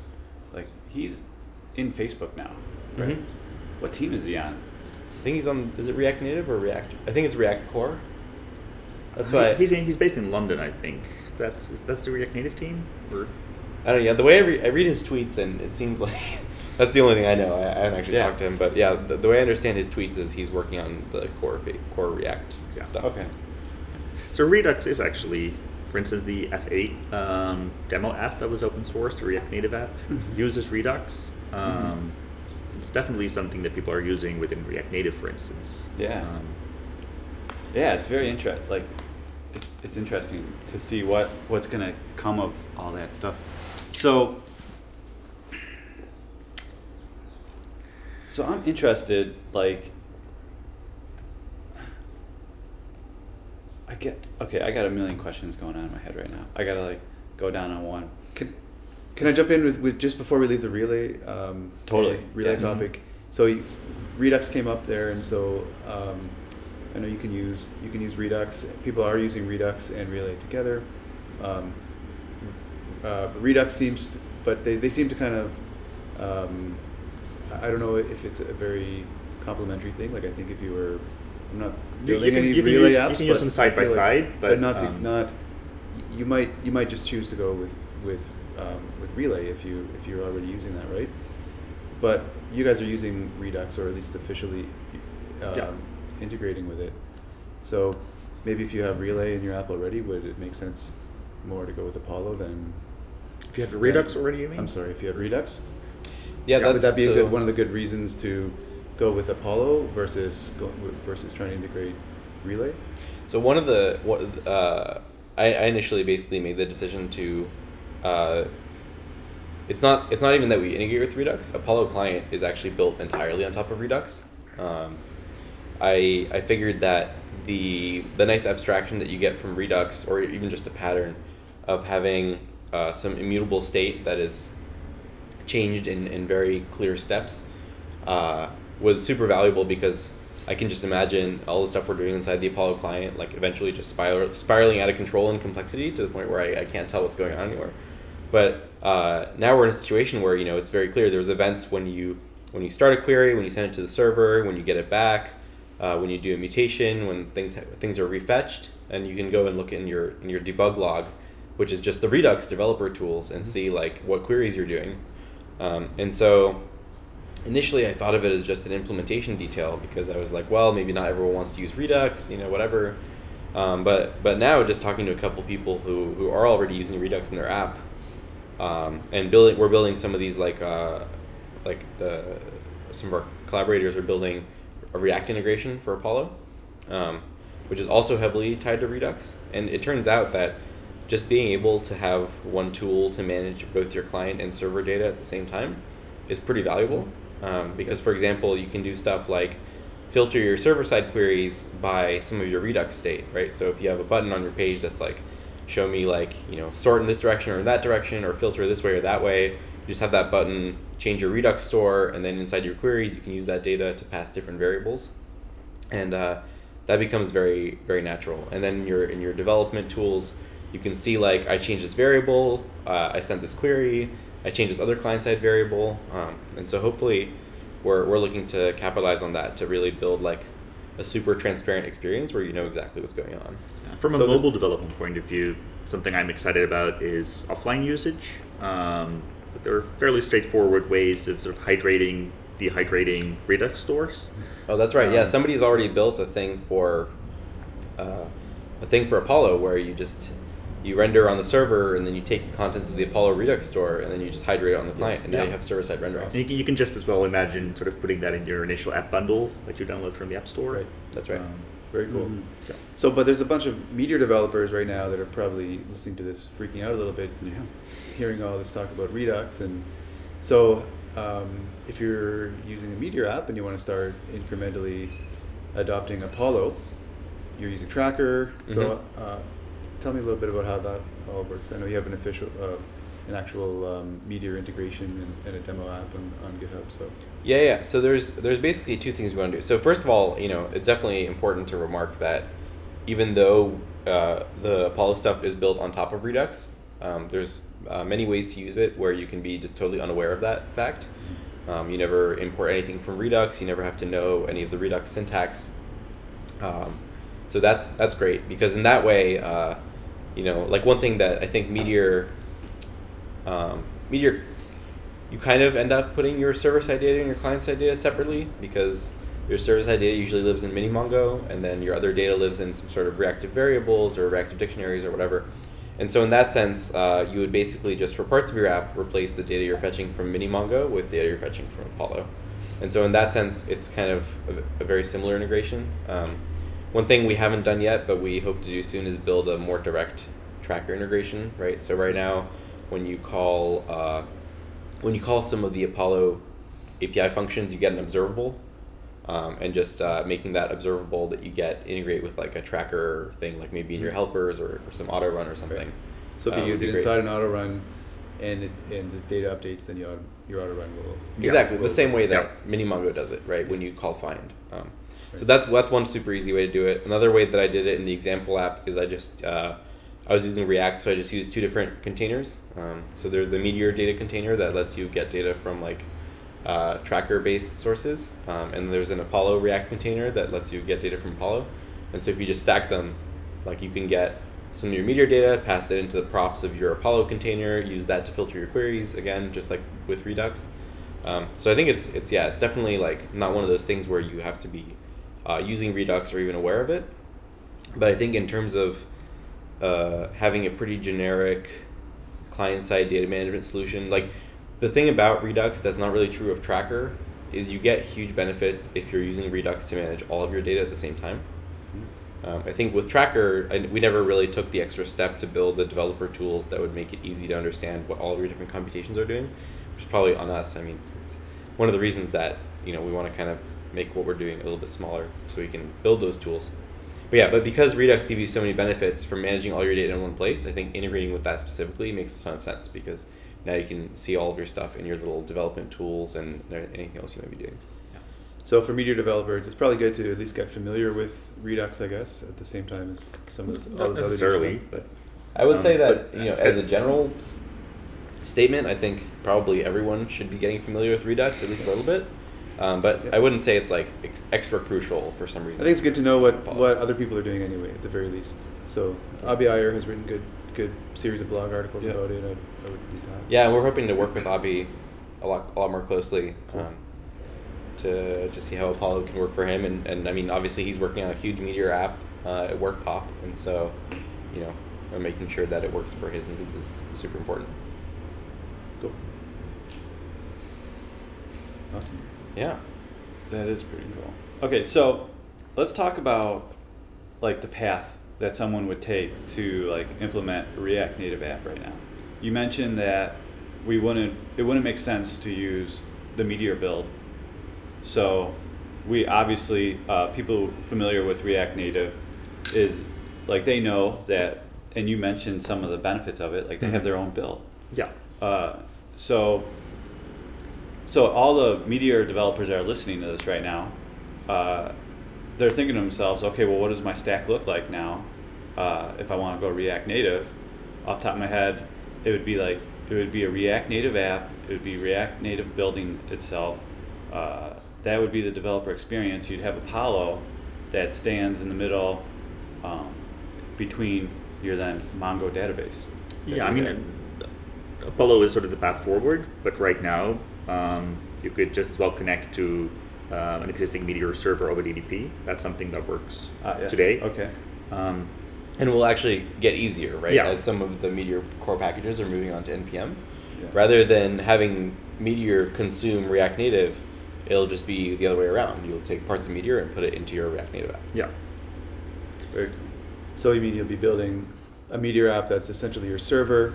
like he's in Facebook now, right? Mhm. What team is he on? I think he's on. Is it React Native or React? I think it's React Core. That's He- why he's based in London, I think. That's the React Native team? Or? I don't know. Yeah, the way I read his tweets, and it seems like that's the only thing I know. I haven't actually talked to him, but yeah, the way I understand his tweets is he's working on the core React stuff. Okay. So Redux is actually, for instance, the F8 demo app that was open source, the React Native app, uses Redux. It's definitely something that people are using within React Native, for instance. Yeah. Yeah, it's very interesting. Like, it's interesting to see what's gonna come of all that stuff. So I'm interested. Like, I got a million questions going on in my head right now. I gotta like go down on one. Can I jump in with just before we leave the Relay Totally. Relay Yes. topic? So Redux came up there, and so I know you can use Redux. People are using Redux and Relay together. Redux seems, but they seem to kind of I don't know if it's a very complementary thing. Like I think if you were, I'm not building any Relay apps, you can use them side by side, but not. You might just choose to go with Relay if you're already using that, right? But you guys are using Redux, or at least officially integrating with it. So maybe if you have Relay in your app already, would it make sense more to go with Apollo than? If you have Redux already, you mean? I'm sorry, if you have Redux. Yeah, Would that be one of the good reasons to go with Apollo versus trying to integrate Relay? So I initially basically made the decision to. It's not even that we integrate with Redux. Apollo Client is actually built entirely on top of Redux. I figured that the nice abstraction that you get from Redux, or even just a pattern of having some immutable state that is changed in very clear steps, was super valuable because I can just imagine all the stuff we're doing inside the Apollo client, like eventually just spiraling out of control and complexity to the point where I can't tell what's going on anymore. But now we're in a situation where it's very clear. There's events when you start a query, when you send it to the server, when you get it back, when you do a mutation, when things are refetched, and you can go and look in your debug log, which is just the Redux developer tools, and see like what queries you're doing. And so initially I thought of it as just an implementation detail because I was like, well, maybe not everyone wants to use Redux, whatever. But now just talking to a couple people who are already using Redux in their app, and we're building some of these some of our collaborators are building a React integration for Apollo, which is also heavily tied to Redux. And it turns out that just being able to have one tool to manage both your client and server data at the same time is pretty valuable. Because, for example, you can do stuff like filter your server-side queries by some of your Redux state, right? So if you have a button on your page that's like, show me sort in this direction or in that direction, or filter this way or that way, you just have that button change your Redux store, and then inside your queries you can use that data to pass different variables. And that becomes very, very natural. And then in your development tools, you can see like I changed this variable, I sent this query, I changed this other client-side variable, and so hopefully we're looking to capitalize on that to really build like a super transparent experience where you know exactly what's going on. From a mobile development point of view, something I'm excited about is offline usage. There are fairly straightforward ways of sort of hydrating, dehydrating Redux stores. Oh, that's right. Yeah, somebody's already built a thing for Apollo where you render on the server and then you take the contents of the Apollo Redux store and then you just hydrate it on the client, and now you have server-side rendering. And you can just as well imagine sort of putting that in your initial app bundle that you download from the App Store. Right. That's right. Very cool. So, but there's a bunch of Meteor developers right now that are probably listening to this, freaking out a little bit, hearing all this talk about Redux. And so, if you're using a Meteor app and you want to start incrementally adopting Apollo, you're using Tracker. So, tell me a little bit about how that all works. I know you have an actual Meteor integration and a demo app on GitHub. So. Yeah. So there's basically two things we want to do. So first of all, it's definitely important to remark that even though the Apollo stuff is built on top of Redux, there's many ways to use it where you can be just totally unaware of that fact. You never import anything from Redux. You never have to know any of the Redux syntax. So that's great, because in that way, like one thing that I think Meteor, you kind of end up putting your server-side data and your client-side data separately, because your server-side data usually lives in Minimongo, and then your other data lives in some sort of reactive variables or reactive dictionaries or whatever. And so in that sense, you would basically just, for parts of your app, replace the data you're fetching from Minimongo with data you're fetching from Apollo. And so in that sense, it's kind of a very similar integration. One thing we haven't done yet, but we hope to do soon, is build a more direct Tracker integration, right? So right now, when you call some of the Apollo API functions, you get an observable, and just making that observable that you get integrate with like a Tracker thing, like maybe in your helpers or some auto run or something. Right. So if you use it inside an auto run and the data updates, then your auto run will the same way that Minimongo does it, right? When you call find. So that's one super easy way to do it. Another way that I did it in the example app is I was using React, so I just used two different containers. So there's the Meteor data container that lets you get data from like Tracker-based sources, and there's an Apollo React container that lets you get data from Apollo. And so if you just stack them, like you can get some of your Meteor data, pass that into the props of your Apollo container, use that to filter your queries, again, just like with Redux. So I think it's definitely like not one of those things where you have to be using Redux or even aware of it. But I think in terms of having a pretty generic client-side data management solution, like the thing about Redux that's not really true of Tracker is you get huge benefits if you're using Redux to manage all of your data at the same time. I think with Tracker, we never really took the extra step to build the developer tools that would make it easy to understand what all of your different computations are doing, which is probably on us. I mean, it's one of the reasons that we want to kind of make what we're doing a little bit smaller so we can build those tools. But because Redux gives you so many benefits from managing all your data in one place, I think integrating with that specifically makes a ton of sense, because now you can see all of your stuff in your little development tools and anything else you might be doing. So for Meteor developers, it's probably good to at least get familiar with Redux, I guess, at the same time as some of this Not necessarily, but I would say that as a general statement, I think probably everyone should be getting familiar with Redux at least a little bit. But I wouldn't say it's like extra crucial for some reason. I think it's good to know what other people are doing anyway, at the very least. So Abi Iyer has written good series of blog articles about it. I would read that. Yeah, we're hoping to work with Abi a lot more closely to see how Apollo can work for him. And I mean, obviously he's working on a huge Meteor app at WorkPop, and so making sure that it works for his needs is super important. Cool. Awesome. Yeah, that is pretty cool. Okay, so let's talk about like the path that someone would take to like implement a React Native app right now. You mentioned that it wouldn't make sense to use the Meteor build. So we obviously, people familiar with React Native is like they know that, and you mentioned some of the benefits of it, like they have their own build. Yeah. So all the Meteor developers that are listening to this right now, they're thinking to themselves, okay, well, what does my stack look like now if I want to go React Native? off the top of my head, it would be like, it would be a React Native app, it would be React Native building itself. That would be the developer experience. You'd have Apollo that stands in the middle between your then Mongo database. Yeah, I mean, Apollo is sort of the path forward, but right now you could just as well connect to an existing Meteor server over DDP. That's something that works today. Okay. And will actually get easier, right? Yeah. As some of the Meteor core packages are moving on to NPM. Yeah. Rather than having Meteor consume React Native, it'll just be the other way around. You'll take parts of Meteor and put it into your React Native app. Yeah. Very cool. So you mean you'll be building a Meteor app that's essentially your server,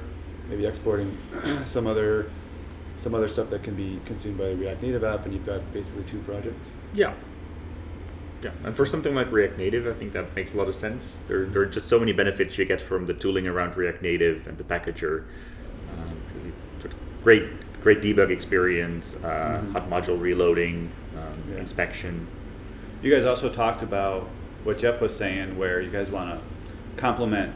maybe exporting some other stuff that can be consumed by a React Native app, and you've got basically two projects? Yeah. Yeah, and for something like React Native, I think that makes a lot of sense. There are just so many benefits you get from the tooling around React Native and the packager. Really sort of great debug experience, hot module reloading, inspection. You guys also talked about what Jeff was saying, where you guys want to complement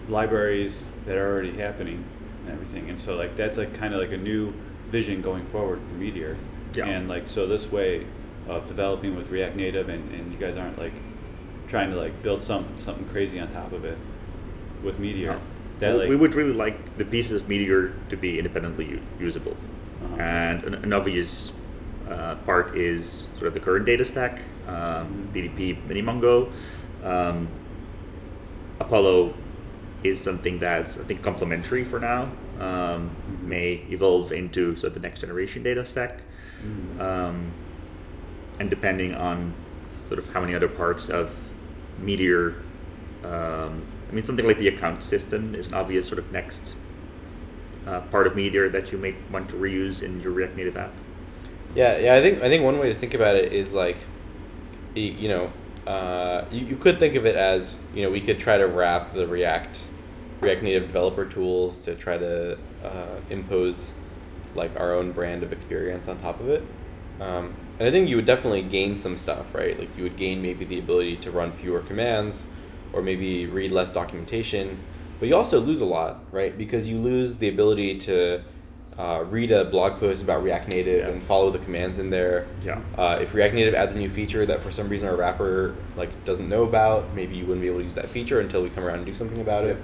libraries that are already happening and everything, and so like that's like kind of like a new vision going forward for Meteor. Yeah. And like so this way of developing with React Native, and you guys aren't like trying to like build something crazy on top of it with Meteor. No. That, like, we would really like the pieces of Meteor to be independently usable. And an obvious part is sort of the current data stack, DDP, Minimongo. Apollo is something that's, I think, complementary for now. May evolve into sort of the next generation data stack. And depending on sort of how many other parts of Meteor, I mean, something like the account system is an obvious sort of next part of Meteor that you may want to reuse in your React Native app. Yeah. I think one way to think about it is like, you could think of it as, we could try to wrap the React Native developer tools to try to impose like our own brand of experience on top of it. And I think you would definitely gain some stuff, right? Like you would gain maybe the ability to run fewer commands or maybe read less documentation, but you also lose a lot, right? Because you lose the ability to read a blog post about React Native and follow the commands in there. Yeah. If React Native adds a new feature that for some reason our wrapper like doesn't know about, maybe you wouldn't be able to use that feature until we come around and do something about it.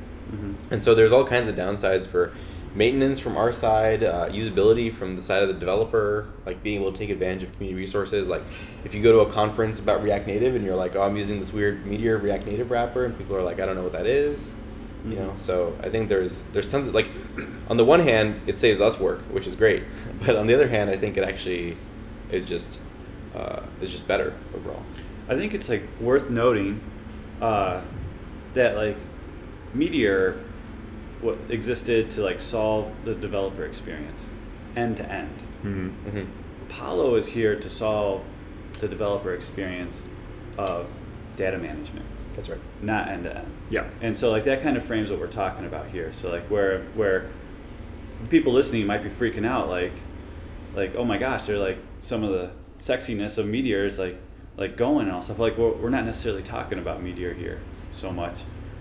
And so there's all kinds of downsides for maintenance from our side, usability from the side of the developer, like being able to take advantage of community resources. Like if you go to a conference about React Native and you're like, oh, I'm using this weird Meteor React Native wrapper, and people are like, I don't know what that is. So I think there's tons of, like, on the one hand, it saves us work, which is great, but on the other hand, I think it actually is just better overall. I think it's like worth noting that like Meteor existed to like solve the developer experience end to end. Apollo is here to solve the developer experience of data management. That's right. Not end to end. Yeah. And so like that kind of frames what we're talking about here. So like where people listening might be freaking out, like oh my gosh, they're like some of the sexiness of Meteor is like going and all stuff. Like we're not necessarily talking about Meteor here so much.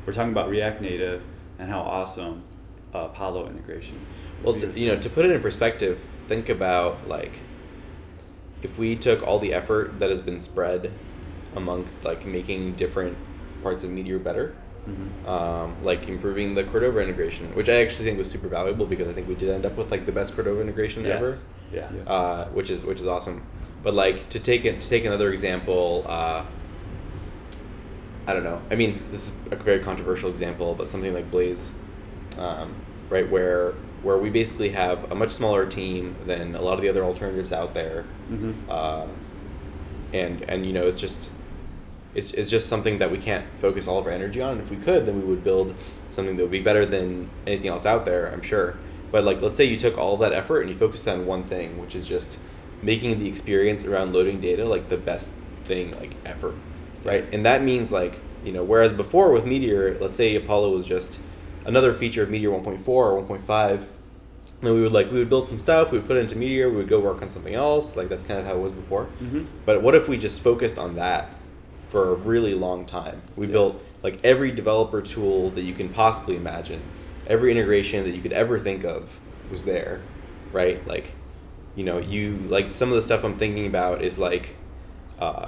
We're talking about React Native and how awesome Apollo integration. Well, to put it in perspective, think about like if we took all the effort that has been spread amongst like making different parts of Meteor better, like improving the Cordova integration, which I actually think was super valuable because I think we did end up with like the best Cordova integration ever. Yeah. Which is awesome. But like to take another example, I don't know. I mean, this is a very controversial example, but something like Blaze, right, where we basically have a much smaller team than a lot of the other alternatives out there, and it's just something that we can't focus all of our energy on. And if we could, then we would build something that would be better than anything else out there, I'm sure. But like, let's say you took all of that effort and you focused on one thing, which is just making the experience around loading data like the best thing like ever. Right, and that means like, whereas before with Meteor, let's say Apollo was just another feature of Meteor 1.4 or 1.5, and we would build some stuff, we would put it into Meteor, we would go work on something else, like that's kind of how it was before. But what if we just focused on that for a really long time? We built like every developer tool that you can possibly imagine, every integration that you could ever think of was there, right? Like, you know, you like some of the stuff I'm thinking about is like,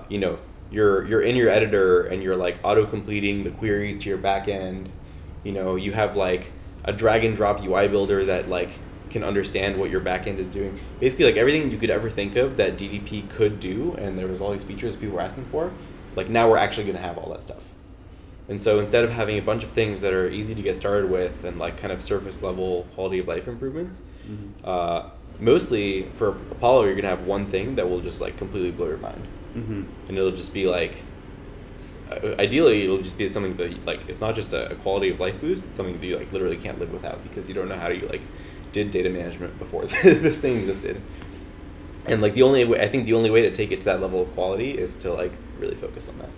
you know, you're in your editor and you're like auto completing the queries to your backend. You know, you have like a drag and drop UI builder that like can understand what your backend is doing. Basically, like everything you could ever think of that DDP could do, and there was all these features people were asking for. Like now we're actually going to have all that stuff. And so instead of having a bunch of things that are easy to get started with and like kind of surface level quality of life improvements, mostly for Apollo, you're going to have one thing that will just like completely blow your mind. And it'll just be like, ideally it'll just be something that like, it's not just a quality of life boost, it's something that you like literally can't live without because you don't know how you like did data management before this thing existed. And like the only way to take it to that level of quality is to like really focus on that.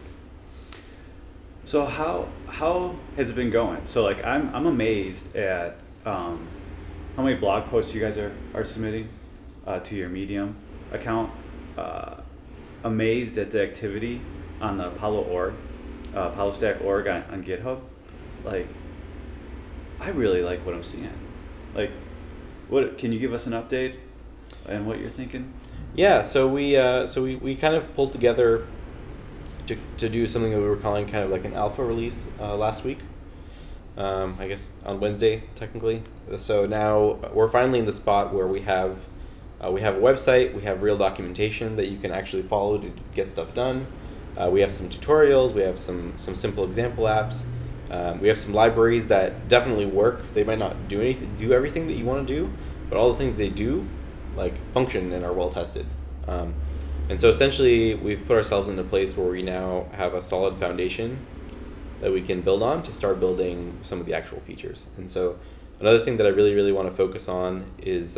So how has it been going? So like I'm amazed at how many blog posts you guys are submitting to your Medium account. Amazed at the activity on the Apollo Stack org on GitHub. Like, I really like what I'm seeing. Like, what can you give us an update and what you're thinking? Yeah, so we kind of pulled together to do something that we were calling kind of like an alpha release last week. I guess on Wednesday technically. So now we're finally in the spot where we have a website, we have real documentation that you can actually follow to get stuff done. We have some tutorials, we have some simple example apps. We have some libraries that definitely work. They might not do everything that you want to do, but all the things they do like function and are well tested. And so essentially we've put ourselves in a place where we now have a solid foundation that we can build on to start building some of the actual features. And so another thing that I really, really want to focus on is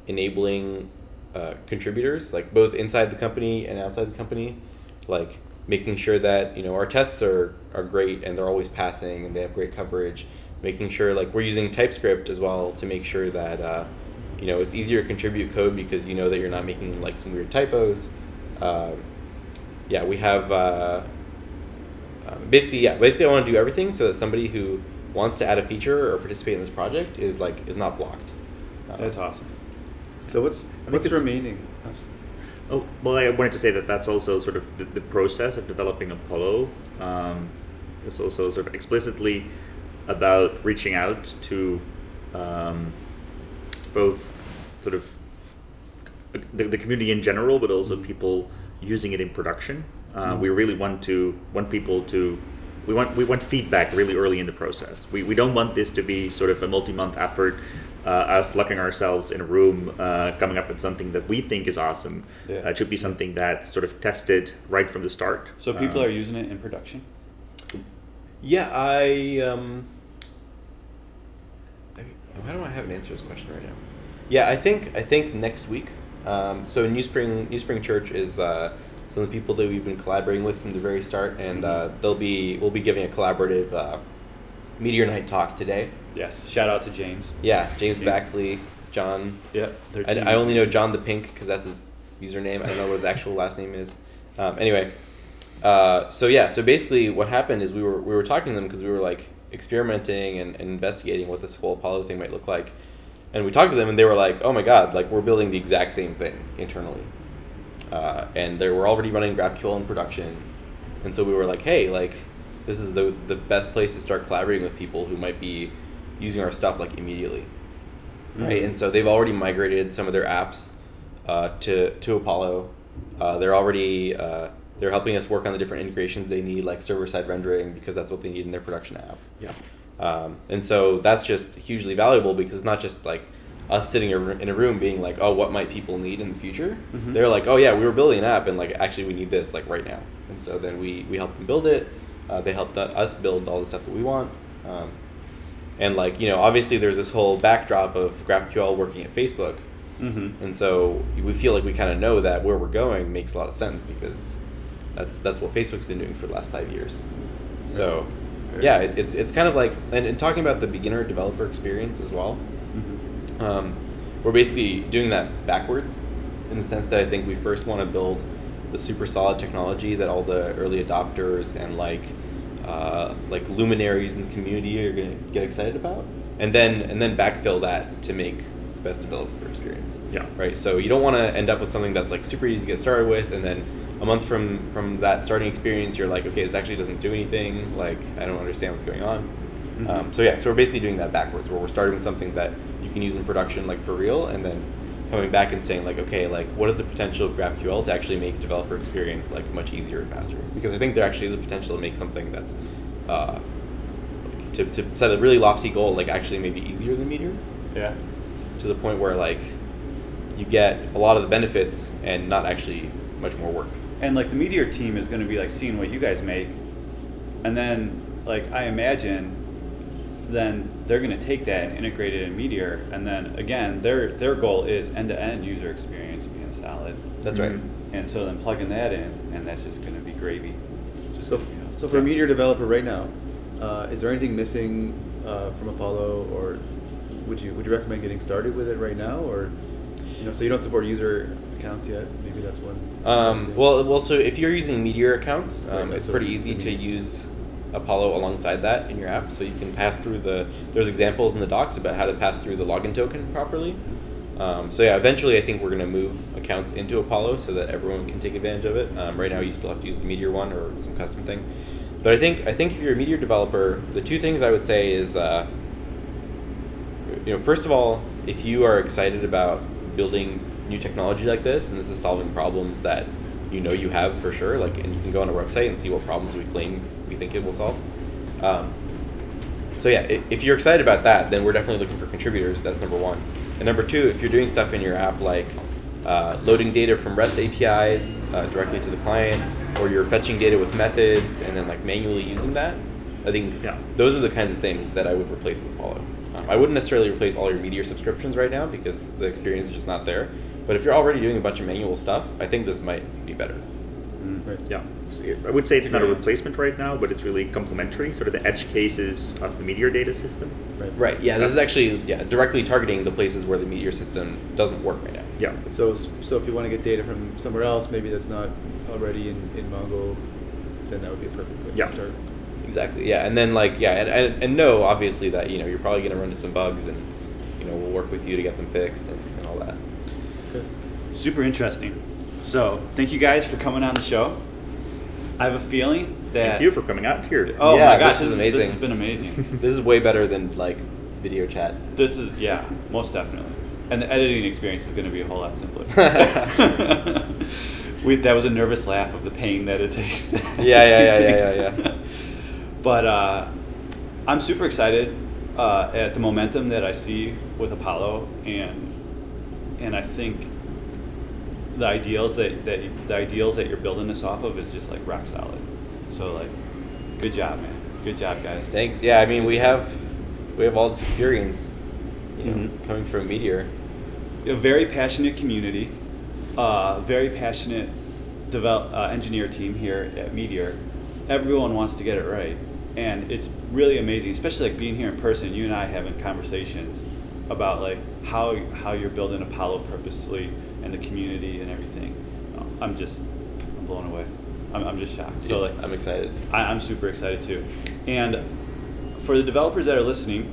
enabling contributors, like both inside the company and outside the company, like making sure that, you know, our tests are great and they're always passing and they have great coverage, making sure like we're using TypeScript as well to make sure that you know, it's easier to contribute code because you know that you're not making like some weird typos. Yeah, we have basically I want to do everything so that somebody who wants to add a feature or participate in this project is not blocked. That's awesome. So what's remaining? Oh, well, I wanted to say that that's also sort of the process of developing Apollo. It's also sort of explicitly about reaching out to both sort of the community in general, but also people using it in production. We really want people to. We want feedback really early in the process. We don't want this to be sort of a multi-month effort, us locking ourselves in a room, coming up with something that we think is awesome. Yeah. It should be something that's sort of tested right from the start. So people are using it in production? Yeah, why don't I have an answer to this question right now? Yeah, I think next week. So New Spring Church is some of the people that we've been collaborating with from the very start, and we'll be giving a collaborative Meteor Night talk today. Yes. Shout out to James. Yeah, James Baxley, John. Yep. I only know John the Pink because that's his username. I don't know what his actual last name is. Anyway, so basically what happened is we were talking to them because we were like experimenting and investigating what this whole Apollo thing might look like, and we talked to them and they were like, oh my god, like we're building the exact same thing internally, and they were already running GraphQL in production, and so we were like, hey, like this is the best place to start collaborating with people who might be using our stuff like immediately, right? And so they've already migrated some of their apps to Apollo. They're already they're helping us work on the different integrations they need, like server-side rendering, because that's what they need in their production app. Yeah. And so that's just hugely valuable because it's not just like us sitting in a room being like, oh, what might people need in the future? Mm-hmm. They're like, oh yeah, we were building an app and like actually we need this like right now. And so then we helped them build it. They helped us build all the stuff that we want. And like, you know, obviously there's this whole backdrop of GraphQL working at Facebook. Mm-hmm. And so we feel like we kind of know that where we're going makes a lot of sense because that's what Facebook's been doing for the last 5 years. So yeah, it's kind of like, and talking about the beginner developer experience as well, we're basically doing that backwards in the sense that I think we first want to build the super solid technology that all the early adopters and like like luminaries in the community you're going to get excited about, and then backfill that to make the best developer experience. Yeah. Right. So you don't want to end up with something that's like super easy to get started with, and then a month from that starting experience, you're like, okay, this actually doesn't do anything. Like, I don't understand what's going on. So we're basically doing that backwards, where we're starting with something that you can use in production, like for real, and then coming back and saying like, okay, like what is the potential of GraphQL to actually make developer experience like much easier and faster? Because I think there actually is a potential to make something that's to set a really lofty goal, like actually maybe easier than Meteor. Yeah. To the point where like you get a lot of the benefits and not actually much more work. And like the Meteor team is going to be like seeing what you guys make, and then like I imagine, then they're going to take that and integrate it in Meteor, and then again their goal is end-to-end user experience being solid. That's right. And so then plugging that in, and that's just going to be gravy. So for a Meteor developer right now, is there anything missing from Apollo, or would you recommend getting started with it right now, or so you don't support user accounts yet? Maybe that's one. Well, so if you're using Meteor accounts, Right, it's so pretty easy to use Apollo alongside that in your app, so you can pass through there's examples in the docs about how to pass through the login token properly. So yeah, eventually I think we're going to move accounts into Apollo so that everyone can take advantage of it. Right now you still have to use the Meteor one or some custom thing. But I think if you're a Meteor developer, the two things I would say is, first of all, if you are excited about building new technology like this, and this is solving problems that you have for sure, like, and you can go on our website and see what problems we think it will solve. So yeah, if you're excited about that, then we're definitely looking for contributors. That's number one. And number two, if you're doing stuff in your app like loading data from REST APIs directly to the client, or you're fetching data with methods and then like manually using that, I think those are the kinds of things that I would replace with Apollo. I wouldn't necessarily replace all your Meteor subscriptions right now because the experience is just not there. But if you're already doing a bunch of manual stuff, I think this might be better. Right. Yeah, I would say it's not a replacement right now, but it's really complementary, sort of the edge cases of the Meteor data system. Right. Yeah, this is actually directly targeting the places where the Meteor system doesn't work right now. Yeah. So if you want to get data from somewhere else, maybe that's not already in Mongo, then that would be a perfect place to start. Exactly. Yeah, and then and know obviously that you're probably going to run into some bugs, and we'll work with you to get them fixed and all that. Good. Super interesting. So thank you guys for coming on the show. I have a feeling that thank you for coming out here. Oh my gosh, this is amazing. This has been amazing. This is way better than like video chat. This is most definitely. And the editing experience is going to be a whole lot simpler. That was a nervous laugh of the pain that it takes. Yeah. But I'm super excited at the momentum that I see with Apollo, and I think the ideals that you're building this off of is just like rock solid. So like, good job, man. Good job, guys. Thanks. Yeah, I mean we have all this experience, coming from Meteor. A very passionate community, very passionate engineer team here at Meteor. Everyone wants to get it right, and it's really amazing, especially like being here in person. You and I having conversations about like how you're building Apollo purposely and the community and everything. I'm blown away. I'm just shocked. So like I'm excited. I'm super excited too. And for the developers that are listening,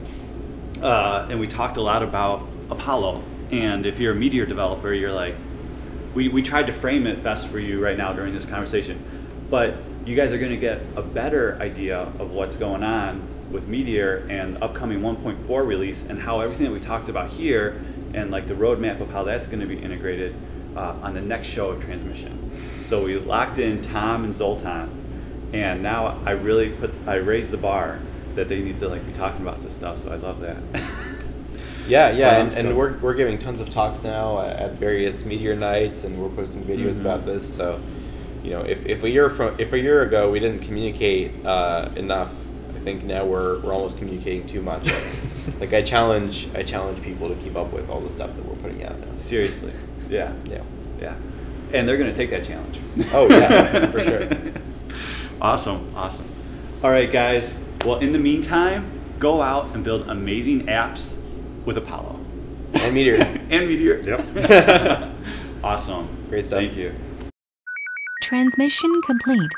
and we talked a lot about Apollo. And if you're a Meteor developer, you're like, we tried to frame it best for you right now during this conversation, but you guys are going to get a better idea of what's going on with Meteor and the upcoming 1.4 release, and how everything that we talked about here and like the roadmap of how that's going to be integrated on the next show of Transmission. So we locked in Tom and Zoltan, and now I raised the bar that they need to like be talking about this stuff. So I love that. Yeah, and we're giving tons of talks now at various Meteor nights, and we're posting videos about this. So, if a year ago we didn't communicate enough, I think now we're almost communicating too much. Like I challenge people to keep up with all the stuff that we're putting out now. Seriously, yeah, and they're going to take that challenge. Oh yeah, for sure. Awesome. All right, guys. Well, in the meantime, go out and build amazing apps with Apollo. And Meteor. Yep. Awesome. Great stuff. Thank you. Transmission complete.